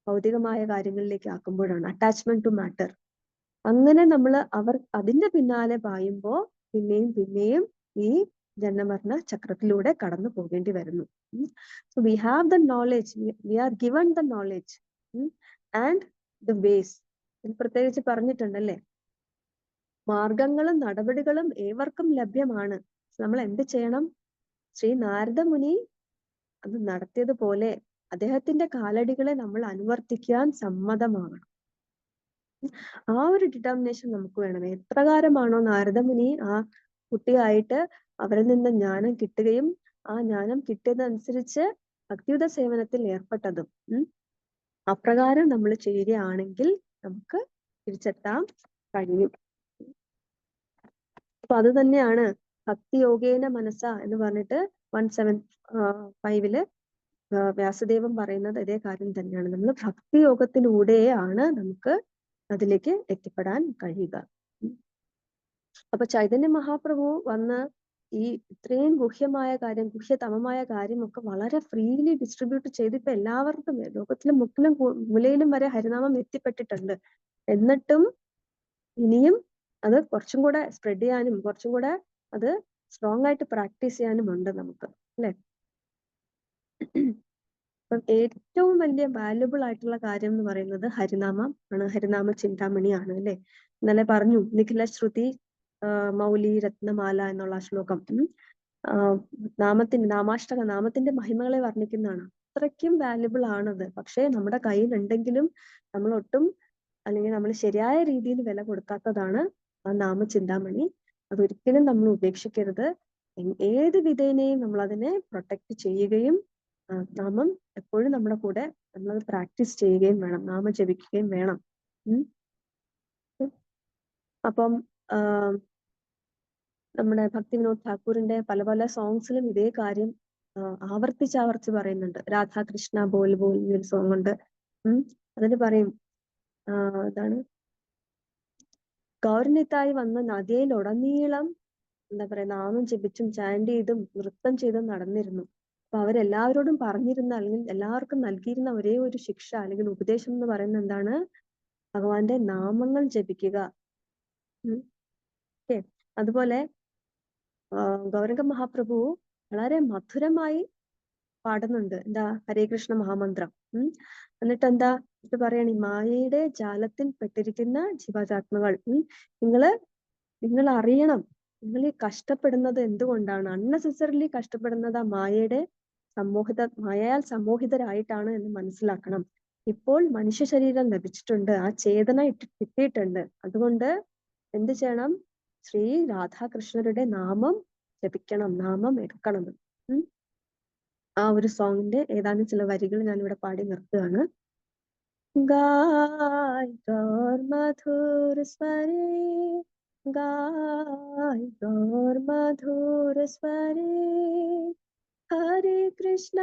ഭൗതികമായ കാര്യങ്ങളിലേക്ക് ആക്കുമ്പോഴാണ്, അറ്റാച്ച്മെന്റ് ടു മാറ്റർ. അങ്ങനെ നമ്മൾ അതിന്റെ പിന്നാലെ പായുമ്പോ പിന്നെയും പിന്നെയും ഈ ജന്മമരണ ചക്രത്തിലൂടെ കടന്നു പോകേണ്ടി വരുന്നു. So we have the knowledge, we are given the knowledge and the ways. പ്രത്യേകിച്ച് പറഞ്ഞിട്ടുണ്ടല്ലേ, മാർഗങ്ങളും നടപടികളും ഏവർക്കും ലഭ്യമാണ്. നമ്മൾ എന്ത് ചെയ്യണം? ശ്രീ നാരദ മുനി അത് നടത്തിയതുപോലെ അദ്ദേഹത്തിന്റെ കാലടികളെ നമ്മൾ അനുവർത്തിക്കാൻ സമ്മതമാകണം. ആ ഒരു ഡിറ്റർമിനേഷൻ നമുക്ക് വേണം. എപ്രകാരമാണോ നാരദ മുനി ആ കുട്ടിയായിട്ട് അവരിൽ നിന്ന് ജ്ഞാനം കിട്ടുകയും ആ ജ്ഞാനം കിട്ടിയതനുസരിച്ച് ഭക്തിയുത സേവനത്തിൽ ഏർപ്പെട്ടതും, അപ്രകാരം നമ്മൾ ചെയ്യുകയാണെങ്കിൽ നമുക്ക് തിരിച്ചെത്താൻ കഴിയും. അപ്പൊ അത് തന്നെയാണ് ഭക്തി യോഗേന മനസ്സ എന്ന് പറഞ്ഞിട്ട് 175 വ്യാസദേവൻ പറയുന്നത് ഇതേ കാര്യം തന്നെയാണ്. നമ്മൾ ഭക്തി യോഗത്തിലൂടെയാണ് നമുക്ക് അതിലേക്ക് എത്തിപ്പെടാൻ കഴിയുക. അപ്പൊ ചൈതന്യ മഹാപ്രഭു വന്ന് ഈ ഇത്രയും ഗുഹ്യമായ കാര്യം, ഗുഹ്യതമമായ കാര്യമൊക്കെ വളരെ ഫ്രീലി ഡിസ്ട്രിബ്യൂട്ട് ചെയ്ത് ഇപ്പൊ എല്ലാവർക്കും ലോകത്തിലെ മുക്കിലും മൂലയിലും വരെ ഹരിനാമം എത്തിപ്പെട്ടിട്ടുണ്ട്. എന്നിട്ടും ഇനിയും അത് കുറച്ചും കൂടെ സ്പ്രെഡ് ചെയ്യാനും കുറച്ചും കൂടെ അത് സ്ട്രോങ് ആയിട്ട് പ്രാക്ടീസ് ചെയ്യാനും ഉണ്ട് നമുക്ക്, അല്ലെ? അപ്പം ഏറ്റവും വലിയ വാല്യുബിൾ ആയിട്ടുള്ള കാര്യം എന്ന് പറയുന്നത് ഹരിനാമം ആണ്, ഹരിനാമ ചിന്താമണിയാണ്, അല്ലെ? ഇന്നലെ പറഞ്ഞു നിഖില ശ്രുതി മൗലി രത്നമാല എന്നുള്ള ശ്ലോകം നാമത്തിന്റെ മഹിമകളെ വർണ്ണിക്കുന്നതാണ്. അത്രയ്ക്കും വാല്യുബിൾ ആണത്. പക്ഷെ നമ്മുടെ കയ്യിൽ ഉണ്ടെങ്കിലും നമ്മൾ ഒട്ടും, അല്ലെങ്കിൽ നമ്മൾ ശരിയായ രീതിയിൽ വില കൊടുക്കാത്തതാണ് ആ നാമചിന്താമണി. അതൊരിക്കലും നമ്മൾ ഉപേക്ഷിക്കരുത്. ഏത് വിധേനയും നമ്മൾ അതിനെ പ്രൊട്ടക്ട് ചെയ്യുകയും നാമം എപ്പോഴും നമ്മുടെ കൂടെ നമ്മളത് പ്രാക്ടീസ് ചെയ്യുകയും വേണം, നാമം ജപിക്കുകയും വേണം. അപ്പം നമ്മുടെ ഭക്തി വിനോദ് ഠാക്കൂറിന്റെ പല പല സോങ്സിലും ഇതേ കാര്യം ആവർത്തിച്ച് പറയുന്നുണ്ട്. രാധാകൃഷ്ണ ബോൽ ബോൽ എന്നൊരു സോങ് ഉണ്ട്. അതിന് പറയും, അതാണ് ഗൗരനിത്തായി വന്ന നദിയിലുടനീളം എന്താ പറയാ നാമം ജപിച്ചും ചാൻഡ് ചെയ്തും നൃത്തം ചെയ്തും നടന്നിരുന്നു. അപ്പൊ അവരെല്ലാവരോടും പറഞ്ഞിരുന്ന, അല്ലെങ്കിൽ എല്ലാവർക്കും നൽകിയിരുന്ന ഒരേ ഒരു ശിക്ഷ അല്ലെങ്കിൽ ഉപദേശം എന്ന് പറയുന്നത് എന്താണ്? ഭഗവാന്റെ നാമങ്ങൾ ജപിക്കുക. അതുപോലെ ഗൗരംഗ മഹാപ്രഭു വളരെ മധുരമായി പാടുന്നുണ്ട്. എന്താ? ഹരേ കൃഷ്ണ മഹാമന്ത്രം. എന്നിട്ട് എന്താ ഇത് പറയണ? മായയുടെ ജാലത്തിൽ പെട്ടിരിക്കുന്ന ജീവാത്മാക്കൾ, നിങ്ങൾ അറിയണം, നിങ്ങൾ ഈ കഷ്ടപ്പെടുന്നത് എന്തുകൊണ്ടാണ്? അൺനെസസറിലി കഷ്ടപ്പെടുന്നത് ആ മായയാൽ സമ്മോഹിതരായിട്ടാണ് എന്ന് മനസ്സിലാക്കണം. ഇപ്പോൾ മനുഷ്യ ശരീരം ലഭിച്ചിട്ടുണ്ട്, ആ ചേതന കിട്ടിയിട്ടുണ്ട്. അതുകൊണ്ട് എന്ത് ചെയ്യണം? ശ്രീ രാധാകൃഷ്ണരുടെ നാമം ജപിക്കണം, നാമം എടുക്കണം. ആ ഒരു സോങ്ങിന്റെ ഏതാനും ചില വരികൾ ഞാൻ ഇവിടെ പാടി നിർത്തുകയാണ്. ഗായ് ഗൗർ മധുര സ്വരേ, ഗായ് ഗൗർ മധുര സ്വരേ, ഹരേ കൃഷ്ണ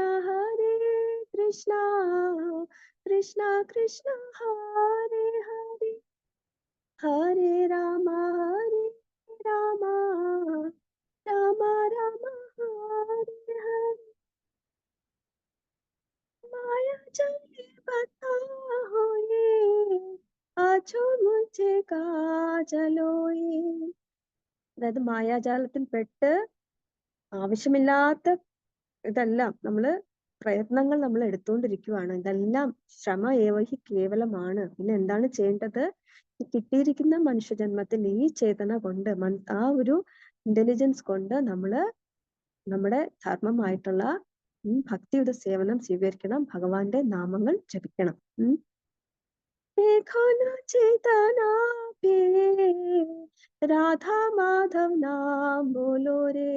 കൃഷ്ണ കൃഷ്ണ ഹരേ ഹരേ, ഹരേ രാമ രാമ രാമ ഹരേ ഹരേ, माया चले बताओ ये, ആജോ മുझे കാജലോയേ. അതായത് മായാജാലത്തിൽ പെട്ട് ആവശ്യമില്ലാത്ത ഇതെല്ലാം നമ്മള് പ്രയത്നങ്ങൾ നമ്മൾ എടുത്തുകൊണ്ടിരിക്കുകയാണ്. ഇതെല്ലാം ശ്രമ ഏവഹി കേവലമാണ്. പിന്നെ എന്താണ് ചെയ്യേണ്ടത്? ഈ കിട്ടിയിരിക്കുന്ന മനുഷ്യജന്മത്തിൽ ഈ ചേതന കൊണ്ട് ആ ഒരു ഇന്റലിജൻസ് കൊണ്ട് നമ്മള് നമ്മുടെ ധർമ്മമായിട്ടുള്ള ഭക്തിയുടെ സേവനം സ്വീകരിക്കണം. ഭഗവാന്റെ നാമങ്ങൾ ജപിക്കണം. ചേതന രാധാ മാധവ് നാം ബോലോ രേ,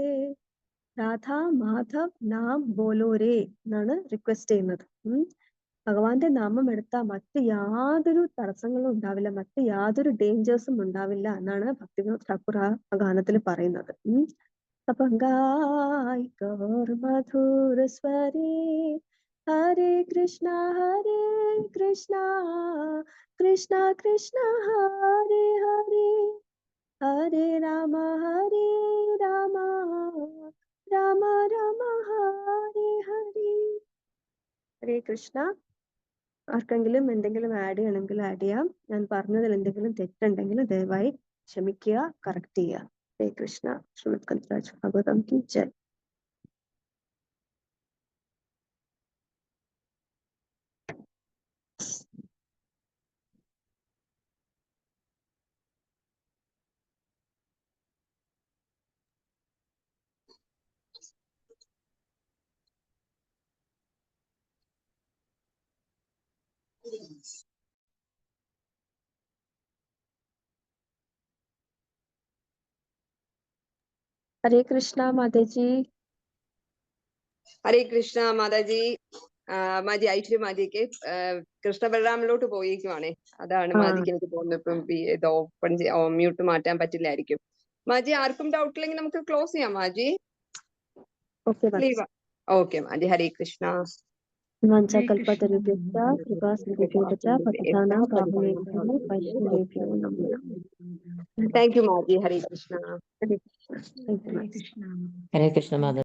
രാധാ മാധവ് നാം ബോലോ രേ എന്നാണ് റിക്വസ്റ്റ് ചെയ്യുന്നത്. ഭഗവാന്റെ നാമം എടുത്താൽ മറ്റ് യാതൊരു തടസ്സങ്ങളും ഉണ്ടാവില്ല, മറ്റ് യാതൊരു ഡേഞ്ചേഴ്സും ഉണ്ടാവില്ല എന്നാണ് ഭക്തിവിനോദ് ഠാക്കൂർ ആ ഗാനത്തിൽ പറയുന്നത്. ഗൗർ മധുര സ്വരേ ഹരേ കൃഷ്ണ കൃഷ്ണ കൃഷ്ണ ഹരേ ഹരേ ഹരേ രാമ രാമ രാമ ഹരേ ഹരേ. ഹരേ കൃഷ്ണ. ആർക്കെങ്കിലും എന്തെങ്കിലും ആഡ് ചെയ്യണമെങ്കിൽ ആഡ് ചെയ്യാം. ഞാൻ പറഞ്ഞതിൽ എന്തെങ്കിലും തെറ്റുണ്ടെങ്കിൽ ദയവായി ക്ഷമിക്കുക, കറക്റ്റ് ചെയ്യുക. ഹരേ കൃഷ്ണ. ശ്രീമദ് ഗ്രന്ഥരാജ് ഭാഗവതം കി ജയ്. ഹരേ കൃഷ്ണ മാതാജി. ഹരേ കൃഷ്ണ മാതാജി. മാജി ഐശ്വര്യ മാജിക്ക് കൃഷ്ണ ബലറാമിലോട്ട് പോയിരിക്കുവാണേ. അതാണ് മാജിക്ക് എനിക്ക് തോന്നുന്നു ഇപ്പം ഇത് ഓപ്പൺ മ്യൂട്ട് മാറ്റാൻ പറ്റില്ലായിരിക്കും. മാജി ആർക്കും ഡൗട്ട് ഇല്ലെങ്കിൽ നമുക്ക് ക്ലോസ് ചെയ്യാം മാജി. ഓക്കെ മാജി. ഹരേ കൃഷ്ണ. വാഞ്ചാകൽപതരുഭ്യശ്ച കൃപാസിന്ധുഭ്യശ്ച പതിതാനാം പാവനേഭ്യോ വൈഷ്ണവേഭ്യോ നമോ നമഃ. Thank you Maji. ഹരേ കൃഷ്ണ. ഹരേ കൃഷ്ണ. ഹരേ കൃഷ്ണ മാതാജി.